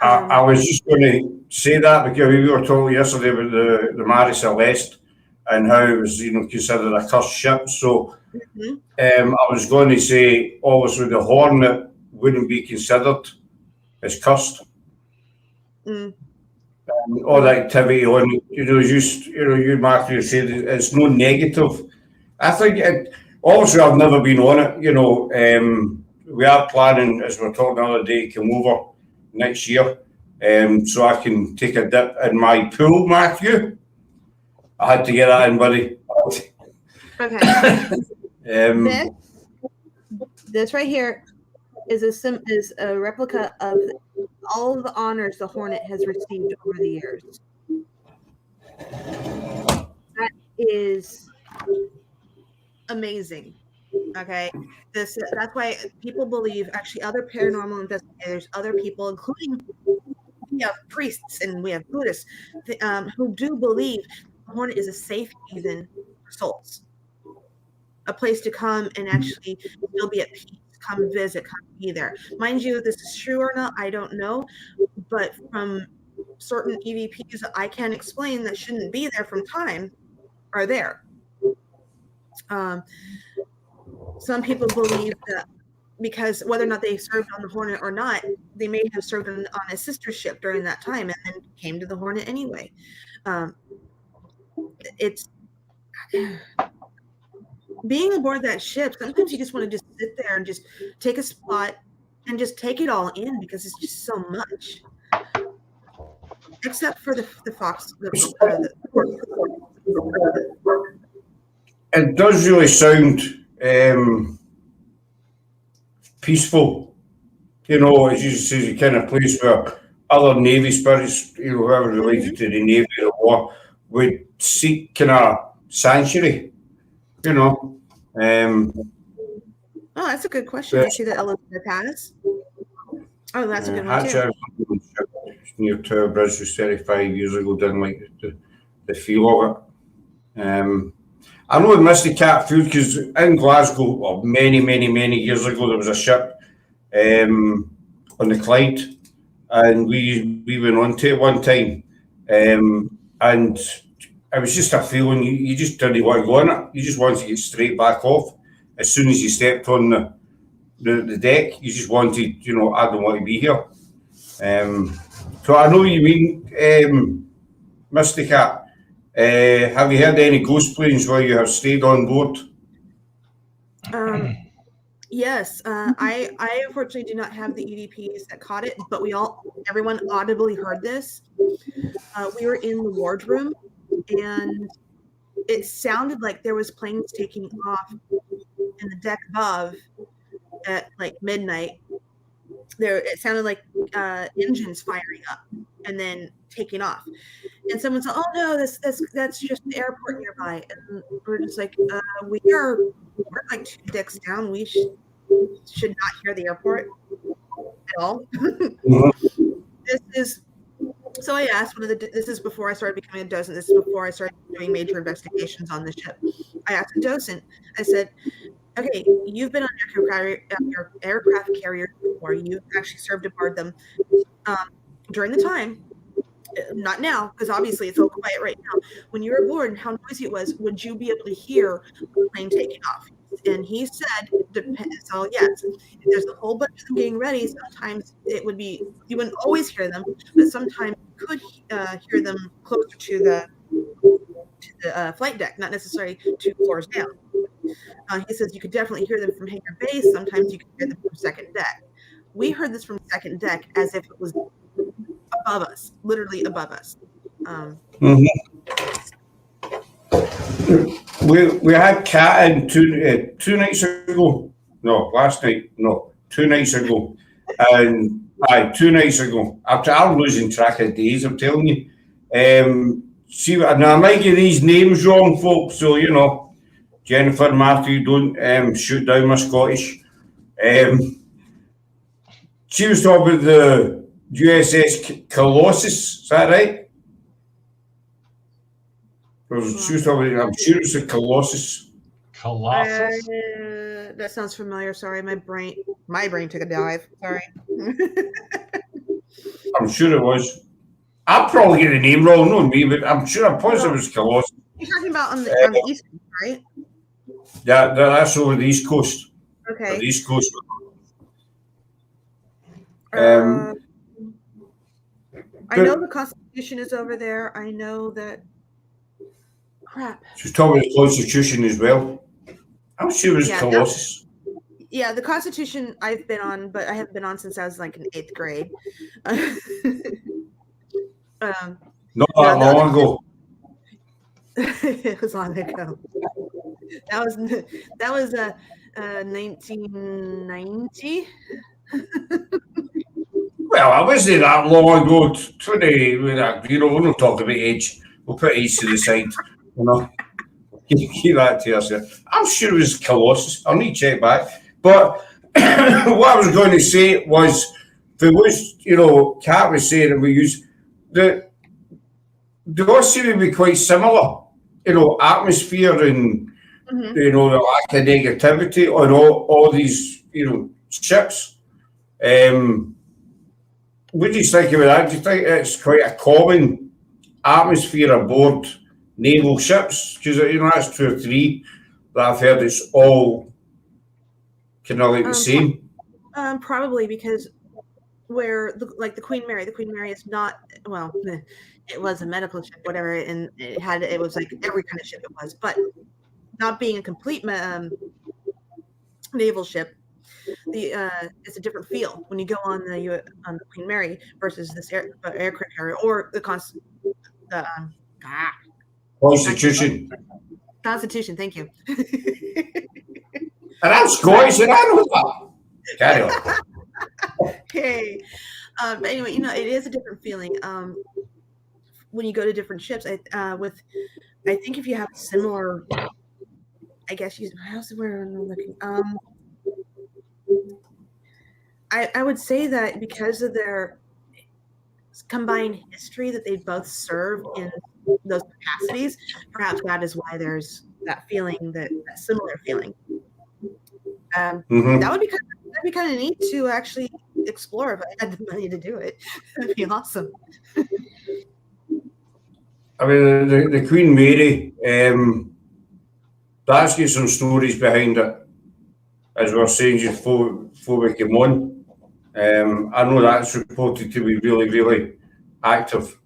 Speaker 1: I was just going to say that because we were talking yesterday about the Marie Celeste and how it was, considered a cursed ship. So I was going to say, obviously, the Hornet wouldn't be considered as cursed. All the activity on it, you, Matthew, said it's no negative. I think, obviously, I've never been on it. We are planning, as we were talking the other day, come over next year, so I can take a dip in my pool, Matthew. I had to get that in, buddy.
Speaker 2: Okay. This right here is a replica of all of the honors the Hornet has received over the years. That is amazing. Okay, that's why people believe, actually, other paranormal investigators, other people, including we have priests and we have Buddhists, who do believe the Hornet is a safe haven for souls, a place to come and actually still be at peace, come visit, come be there. Mind you, if this is true or not, I don't know, but from certain EVPs that I can explain that shouldn't be there from time are there. Some people believe that because whether or not they served on the Hornet or not, they may have served on a sister ship during that time and then came to the Hornet anyway. It's being aboard that ship. Sometimes you just want to just sit there and just take a spot and just take it all in because it's just so much. except for the Fox.
Speaker 1: It does really sound peaceful. You know, as you say, the kind of place where other Navy spirits, you know, whoever related to the Navy or war, would seek kind of sanctuary. You know.
Speaker 2: Oh, that's a good question. I see that Elizabeth has. Oh, that's a good one too.
Speaker 1: Actually, near Tower Bridge was 35 years ago. Didn't like the feel of it. I know we missed the cat food because in Glasgow, well, many years ago, there was a ship on the Clyde, and we went on to it one time, and it was just a feeling you just didn't want to go on it. You just wanted to get straight back off as soon as you stepped on the deck. You just wanted, you know, I don't want to be here. So I know what you mean, Mr. Cat. Have you heard any ghost planes where you have stayed on board?
Speaker 2: Yes, I unfortunately do not have the EVPs that caught it, but everyone audibly heard this. We were in the wardroom, and it sounded like there was planes taking off in the deck above at like midnight. It sounded like engines firing up and then taking off. And someone said, "Oh no, that's just the airport nearby." And we're just like, we're like 2 decks down. We should not hear the airport at all. So I asked this is before I started becoming a docent. This is before I started doing major investigations on the ship. I asked the docent, I said, "Okay, you've been on aircraft carriers before. You've actually served aboard them during the time, not now, because obviously it's all quiet right now. When you were aboard and how noisy it was, would you be able to hear the plane taking off?" And he said, "Depends." So yes, if there's a whole bunch of them getting ready, sometimes it would be, you wouldn't always hear them, but sometimes you could hear them closer to the flight deck, not necessarily 2 floors down. He says you could definitely hear them from hangar base. Sometimes you could hear them from second deck. We heard this from second deck as if it was above us, literally above us.
Speaker 1: We had Cat in 2 nights ago. No, last night. No, 2 nights ago. And 2 nights ago. I'm losing track of days, I'm telling you. See, now I might get these names wrong, folks. So you know, Jennifer, Matthew, don't shoot down my Scottish. She was talking about the USS Colossus. Is that right? She was talking about, I'm sure it's a Colossus.
Speaker 3: Colossus?
Speaker 2: That sounds familiar. Sorry, my brain took a dive. Sorry.
Speaker 1: I'm sure it was. I'll probably get the name wrong, not me, but I'm positive it was Colossus.
Speaker 2: You're talking about on the east coast, right?
Speaker 1: Yeah, that's over the East Coast.
Speaker 2: Okay.
Speaker 1: The East Coast.
Speaker 2: I know the Constitution is over there. I know that. Crap.
Speaker 1: She was talking about the Constitution as well. I'm sure it was Colossus.
Speaker 2: Yeah, the Constitution I've been on, but I haven't been on since I was like in 8th grade.
Speaker 1: Not that long ago.
Speaker 2: It was long ago. That was 1990.
Speaker 1: Well, I wasn't that long ago. 20. You know, we're not talking about age. We'll put age to the side. You know, keep that to yourself. I'm sure it was Colossus. I'll need to check back. But what I was going to say was, there was, you know, Kat was saying that we use they all seem to be quite similar. You know, atmosphere and you know, the lack of negativity on all these, you know, ships. What do you think about that? Do you think it's quite a common atmosphere aboard naval ships? Because, you know, that's 2 or 3 that I've heard it's all kind of like the same.
Speaker 2: Probably because the Queen Mary is not, well, it was a medical ship, whatever, and it was like every kind of ship it was, but not being a complete naval ship, it's a different feel when you go on the Queen Mary versus this aircraft carrier or the
Speaker 1: Constitution.
Speaker 2: Constitution. Thank you.
Speaker 1: And I'm Scottish, and I know that. Carry on.
Speaker 2: Okay. But anyway, it is a different feeling when you go to different ships. I think if you have similar, I guess where am I looking? I would say that because of their combined history that they both serve in those capacities, perhaps that is why there's that feeling, that similar feeling. That would be kind of neat to actually explore if I had the money to do it. That'd be awesome.
Speaker 1: I mean, the Queen Mary, that's got some stories behind it, as we were saying just before we came on. I know that's reported to be really, really active.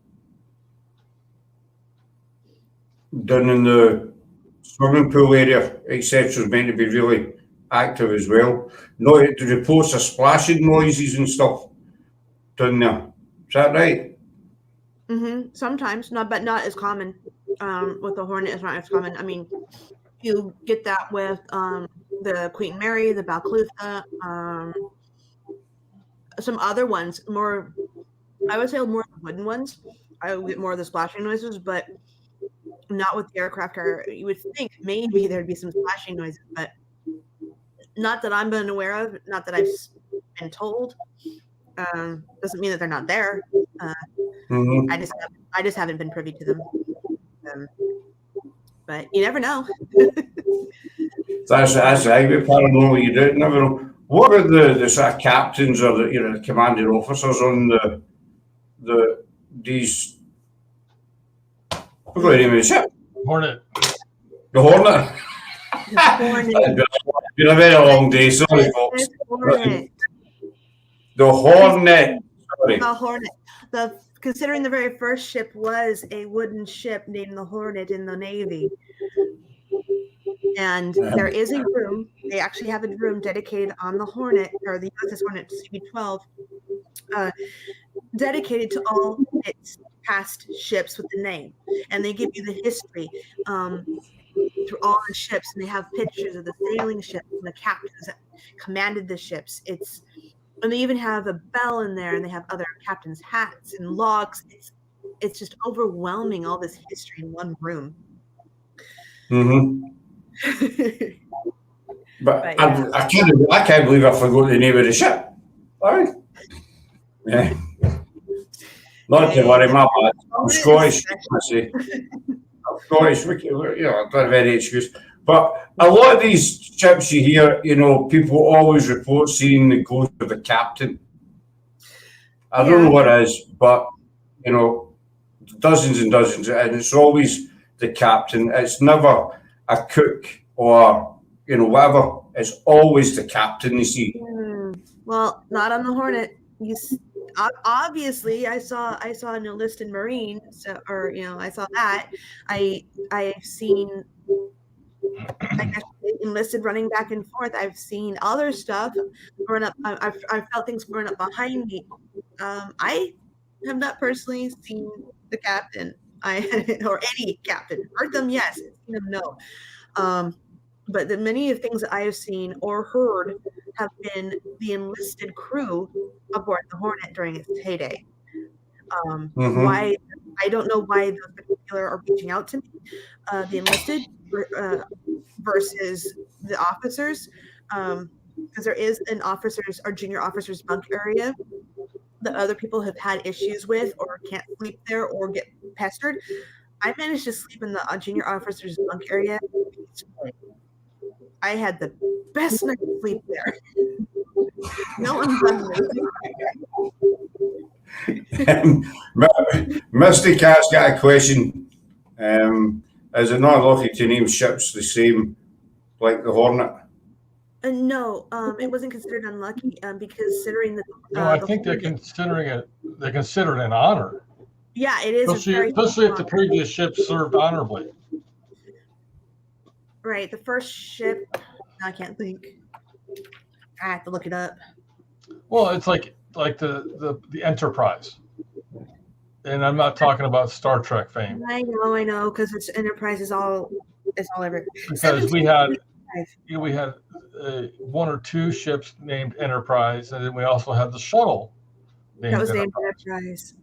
Speaker 1: Down in the swimming pool area, etc., is meant to be really active as well. No, it reports of splashing noises and stuff down there. Is that right?
Speaker 2: Sometimes, but not as common. With the Hornet, it's not as common. I mean, you get that with the Queen Mary, the Balclutha, some other ones. More, I would say, more the wooden ones. I would get more of the splashing noises, but not with the aircraft carrier. You would think maybe there'd be some splashing noises, but not that I'm been aware of. Not that I've been told. Doesn't mean that they're not there. I just haven't been privy to them. But you never know.
Speaker 1: That's right. With paranormal, you don't never know. What are the sort of captains or the commanding officers on these? What's the name of the ship?
Speaker 3: Hornet.
Speaker 1: The Hornet. It's been a very long day. Sorry, folks. The Hornet. Sorry.
Speaker 2: The Hornet. Considering the very first ship was a wooden ship named the Hornet in the Navy. And there is a room. They actually have a room dedicated on the Hornet, or the USS Hornet CB-12, dedicated to all its past ships with the name. And they give you the history through all the ships, and they have pictures of the sailing ships and the captains that commanded the ships. And they even have a bell in there, and they have other captains' hats and logs. It's just overwhelming, all this history in one room.
Speaker 1: But yeah. I can't believe I forgot the name of the ship. All right. Yeah. Not to worry, my bad. I'm Scottish. I say. I'm Scottish. I don't have any excuse. But a lot of these ships you hear, people always report seeing the ghost of the captain. I don't know what it is, but dozens and dozens, and it's always the captain. It's never a cook or whatever. It's always the captain. You see.
Speaker 2: Well, not on the Hornet. Obviously, I saw an enlisted Marine, I saw that. I've seen. I guess enlisted running back and forth. I've seen other stuff burn up. I've felt things burn up behind me. I have not personally seen the captain. Or any captain. Heard them, yes. Seen them, no. But the many of things that I have seen or heard have been the enlisted crew aboard the Hornet during its heyday. Why? I don't know why those particular are reaching out to me. The enlisted versus the officers, because there is an officers or junior officers bunk area that other people have had issues with or can't sleep there or get pestered. I managed to sleep in the junior officers bunk area. I had the best night's sleep there. No one
Speaker 1: Misty Cat's got a question. Is it not lucky to name ships the same like the Hornet?
Speaker 2: No, it wasn't considered unlucky because considering the.
Speaker 3: No, I think they're considering it. They consider it an honor.
Speaker 2: Yeah, it is.
Speaker 3: Especially if the previous ship served honorably.
Speaker 2: Right, the first ship. I can't think. I have to look it up.
Speaker 3: Well, it's like the Enterprise, and I'm not talking about Star Trek fame.
Speaker 2: I know, because it's Enterprise is all everywhere.
Speaker 3: Because we had 1 or 2 ships named Enterprise, and then we also had the shuttle
Speaker 2: That was named Enterprise.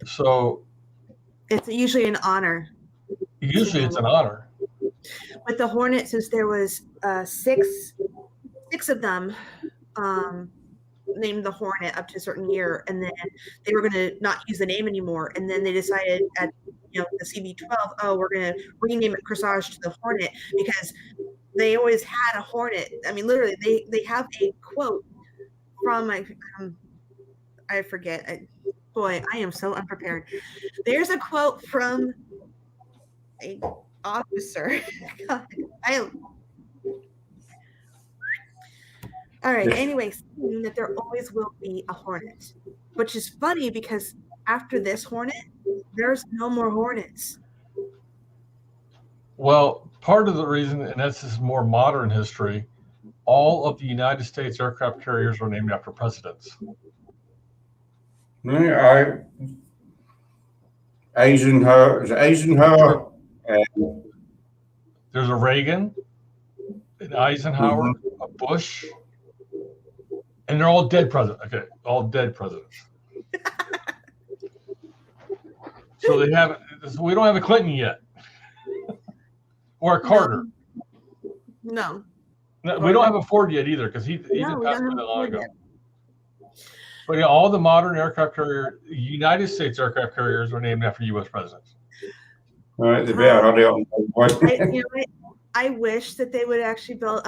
Speaker 3: So
Speaker 2: it's usually an honor.
Speaker 3: Usually it's an honor.
Speaker 2: With the Hornet, since there was 6 of them named the Hornet up to a certain year, and then they were going to not use the name anymore, and then they decided at the CB-12, we're going to rename it Corsage to the Hornet, because they always had a Hornet. I mean, literally, they have a quote from I forget. Boy, I am so unprepared. There's a quote from an officer. God, all right. Anyway, saying that there always will be a Hornet, which is funny because after this Hornet, there's no more Hornets.
Speaker 3: Well, part of the reason, and this is more modern history, all of the United States aircraft carriers were named after presidents.
Speaker 1: Eisenhower.
Speaker 3: There's a Reagan, an Eisenhower, a Bush, and they're all dead presidents. Okay, all dead presidents. So they haven't. We don't have a Clinton yet, or a Carter.
Speaker 2: No.
Speaker 3: No, we don't have a Ford yet either, because he didn't pass away that long ago. But yeah, all the modern aircraft carrier, United States aircraft carriers, were named after U.S. presidents.
Speaker 1: All right, they better hurry up.
Speaker 2: I wish that they would actually build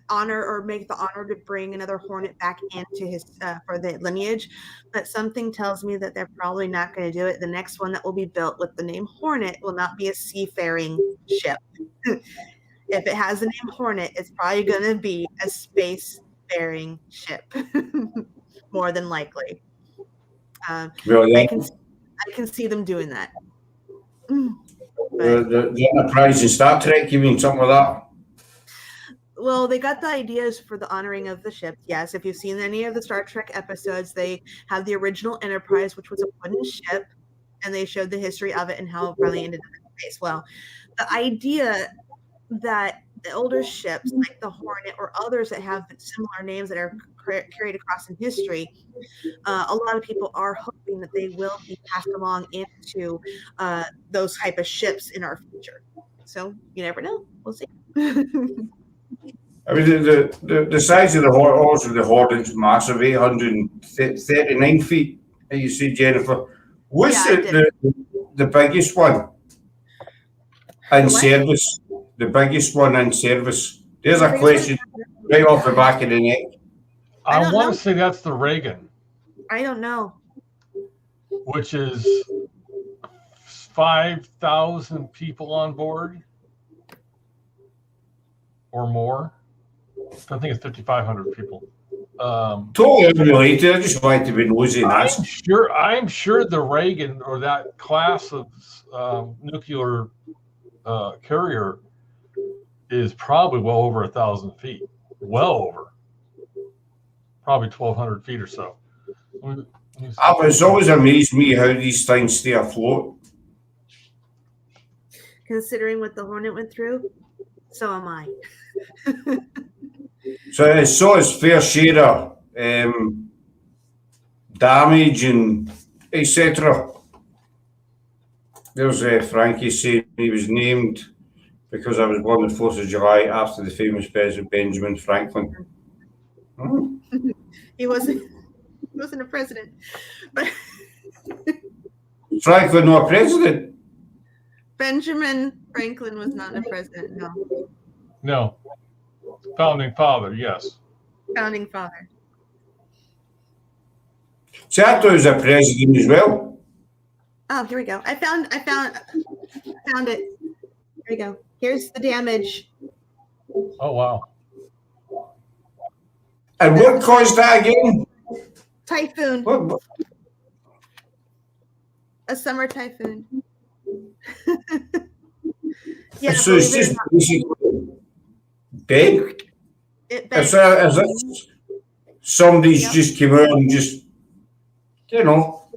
Speaker 2: honor or make the honor to bring another Hornet back into his for the lineage, but something tells me that they're probably not going to do it. The next one that will be built with the name Hornet will not be a seafaring ship. If it has the name Hornet, it's probably going to be a space-faring ship, more than likely.
Speaker 1: Really?
Speaker 2: I can see them doing that.
Speaker 1: The Enterprise in Star Trek, you mean something like that?
Speaker 2: Well, they got the ideas for the honoring of the ship. Yes, if you've seen any of the Star Trek episodes, they have the original Enterprise, which was a wooden ship, and they showed the history of it and how it really ended up in space. Well, the idea that the older ships like the Hornet or others that have similar names that are carried across in history, a lot of people are hoping that they will be passed along into those type of ships in our future. So you never know. We'll see.
Speaker 1: I mean, the size of the Hornet's massive, 839 feet. You see, Jennifer. What's the biggest one in service? The biggest one in service. There's a question right off the back of the neck.
Speaker 3: I want to say that's the Reagan.
Speaker 2: I don't know.
Speaker 3: Which is 5,000 people on board or more. I think it's 5,500 people.
Speaker 1: Totally unrelated. I just like to be nosy.
Speaker 3: I'm sure the Reagan or that class of nuclear carrier is probably well over 1,000 feet. Well over. Probably 1,200 feet or so.
Speaker 1: It's always amazed me how these things stay afloat.
Speaker 2: Considering what the Hornet went through, so am I.
Speaker 1: So it's fair share of damage and etc. There's Frankie saying he was named because I was born the 4th of July after the famous President Benjamin Franklin.
Speaker 2: He wasn't a president, but
Speaker 1: Franklin not a president.
Speaker 2: Benjamin Franklin was not a president.
Speaker 3: No. Founding father, yes.
Speaker 2: Founding father.
Speaker 1: See, I thought he was a president as well.
Speaker 2: Oh, here we go. I found it. Here we go. Here's the damage.
Speaker 3: Oh, wow.
Speaker 1: And what caused that again?
Speaker 2: Typhoon.
Speaker 1: What?
Speaker 2: A summer typhoon. Yeah,
Speaker 1: So it's just basically dead? Is this somebody's
Speaker 2: Yep.
Speaker 1: just came out and just, you know,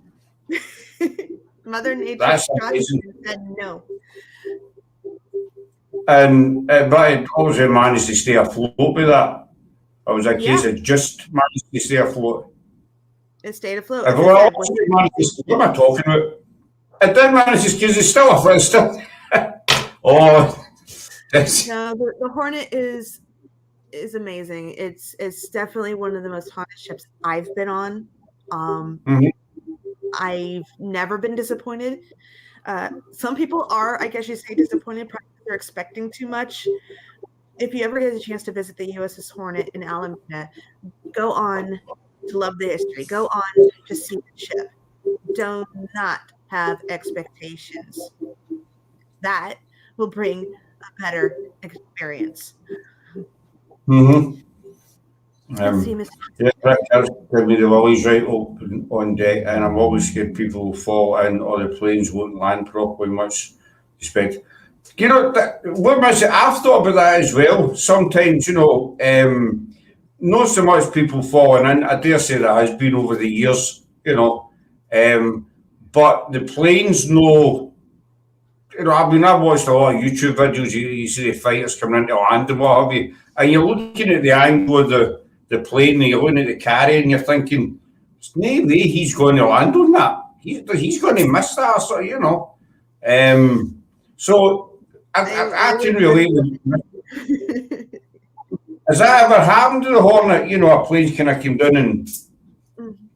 Speaker 2: Mother Nature
Speaker 1: That's
Speaker 2: struck
Speaker 1: amazing.
Speaker 2: and said no.
Speaker 1: and but it obviously managed to stay afloat with that. It was a case of just managed to stay afloat.
Speaker 2: It stayed afloat.
Speaker 1: If
Speaker 2: As I
Speaker 1: well,
Speaker 2: said,
Speaker 1: obviously managed to, what am I talking about? It did manage to because it's still afloat. It's still. Oh, it's,
Speaker 2: no, the Hornet is amazing. It's definitely one of the most haunted ships I've been on.
Speaker 1: Mhm.
Speaker 2: I've never been disappointed. Some people are, I guess you say, disappointed. Probably they're expecting too much. If you ever get a chance to visit the USS Hornet in Alameda, go on to love the history. Go on to see the ship. Do not have expectations. That will bring a better experience.
Speaker 1: mm-hmm.
Speaker 2: Let's see, Mr.
Speaker 1: Yeah, that's give me the lilies right open on deck, and I'm always scared people will fall in or the planes won't land properly. Much respect. You know, what much I've thought about that as well. Sometimes, you know, not so much people falling in. I dare say that has been over the years, you know, but the planes know. You know, I mean, I've watched a lot of YouTube videos. You see the fighters coming into land and what have you, and you're looking at the angle of the plane, and you're looking at the carrier, and you're thinking, "There's no way he's going to land on that. He's going to miss that." So you know, so I can relate. Has that ever happened to the Hornet? You know, a plane kind of came down and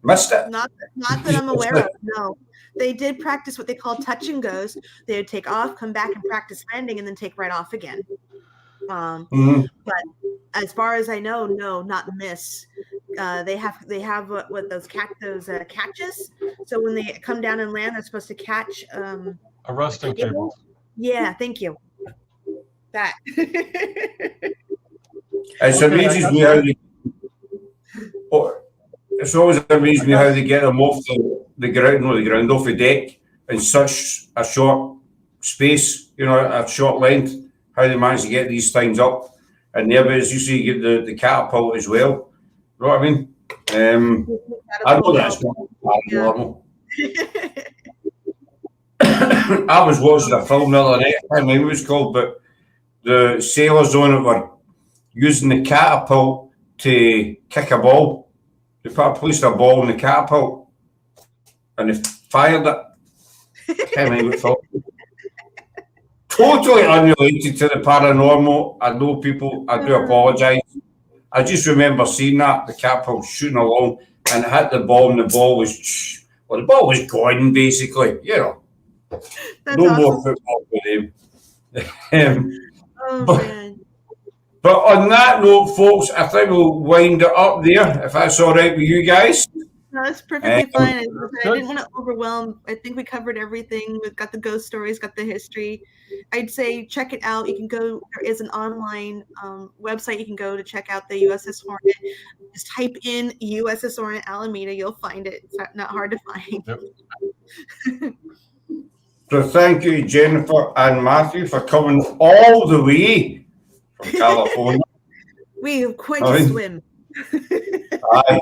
Speaker 1: missed it.
Speaker 2: Not that I'm aware of. No, they did practice what they call touch and goes. They would take off, come back, and practice landing, and then take right off again. But as far as I know, no, not miss. They have what those catches. So when they come down and land, they're supposed to catch
Speaker 3: Arresting tables.
Speaker 2: Yeah, thank you. That.
Speaker 1: It's amazing me how they. It's always amazed me how they get them off the ground, off the deck in such a short space, you know, a short length. How they manage to get these things up, and there, but as you see, you get the catapult as well. You know what I mean? I know that's not normal. I was watching a film the other night. I can't remember what it was called, but the sailors on it were using the catapult to kick a ball. They placed a ball in the catapult and they fired it. I can't remember what it was. Totally unrelated to the paranormal. I know people, I do apologise. I just remember seeing that, the catapult shooting along and it hit the ball and the ball was gone basically, you know.
Speaker 2: That's
Speaker 1: no
Speaker 2: awesome.
Speaker 1: more football for them.
Speaker 2: Man.
Speaker 1: But on that note, folks, I think we'll wind it up there, if that's all right with you guys.
Speaker 2: No, that's perfectly fine. I didn't want to overwhelm. I think we covered everything. We've got the ghost stories, got the history. I'd say check it out. You can go. There is an online website you can go to check out the USS Hornet. Just type in USS Hornet Alameda. You'll find it. It's not hard to find.
Speaker 3: Yep.
Speaker 1: So thank you, Jennifer and Matthew, for coming all the way from California.
Speaker 2: We have quite a swim.
Speaker 1: Aye.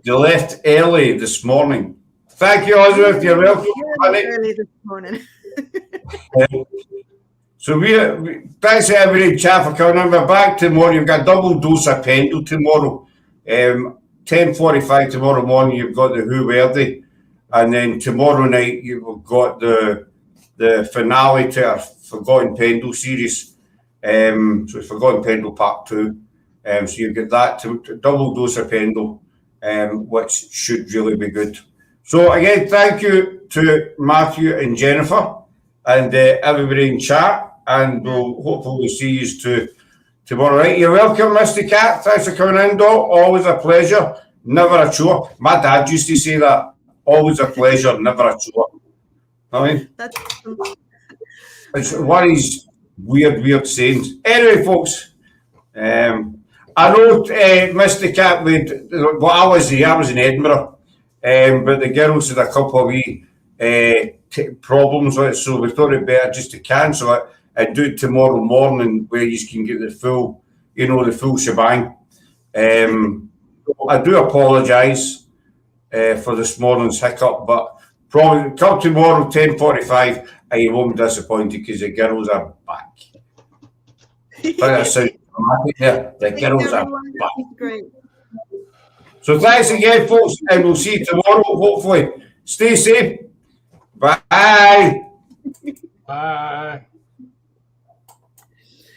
Speaker 1: You left early this morning. Thank you, Elizabeth. You're welcome.
Speaker 2: Early this morning.
Speaker 1: So thanks everybody, chat for coming in. We're back tomorrow. You've got a double dose of Pendle tomorrow. 10:45 tomorrow morning. You've got the Who Were They, and then tomorrow night you've got the finale to our Forgotten Pendle series. So it's Forgotten Pendle Part 2. So you get that to double dose of Pendle, which should really be good. So again, thank you to Matthew and Jennifer and everybody in chat, and we'll hopefully see you tomorrow night. You're welcome, Mr. Cat. Thanks for coming in, Doc. Always a pleasure, never a chore. My dad used to say that. Always a pleasure, never a chore. I mean,
Speaker 2: That's
Speaker 1: it's one of these weird sayings. Anyway, folks, I know Mr. Cat, I was in Edinburgh, but the girls had a couple of wee problems with it, so we thought it better just to cancel it and do it tomorrow morning where you can get the full you know, the full shebang. I do apologise for this morning's hiccup, but probably come tomorrow 10:45 and you won't be disappointed because the girls are back. But that sounds dramatic there. The girls are back.
Speaker 2: Great.
Speaker 1: So thanks again, folks, and we'll see you tomorrow, hopefully. Stay safe. Bye.
Speaker 3: Bye.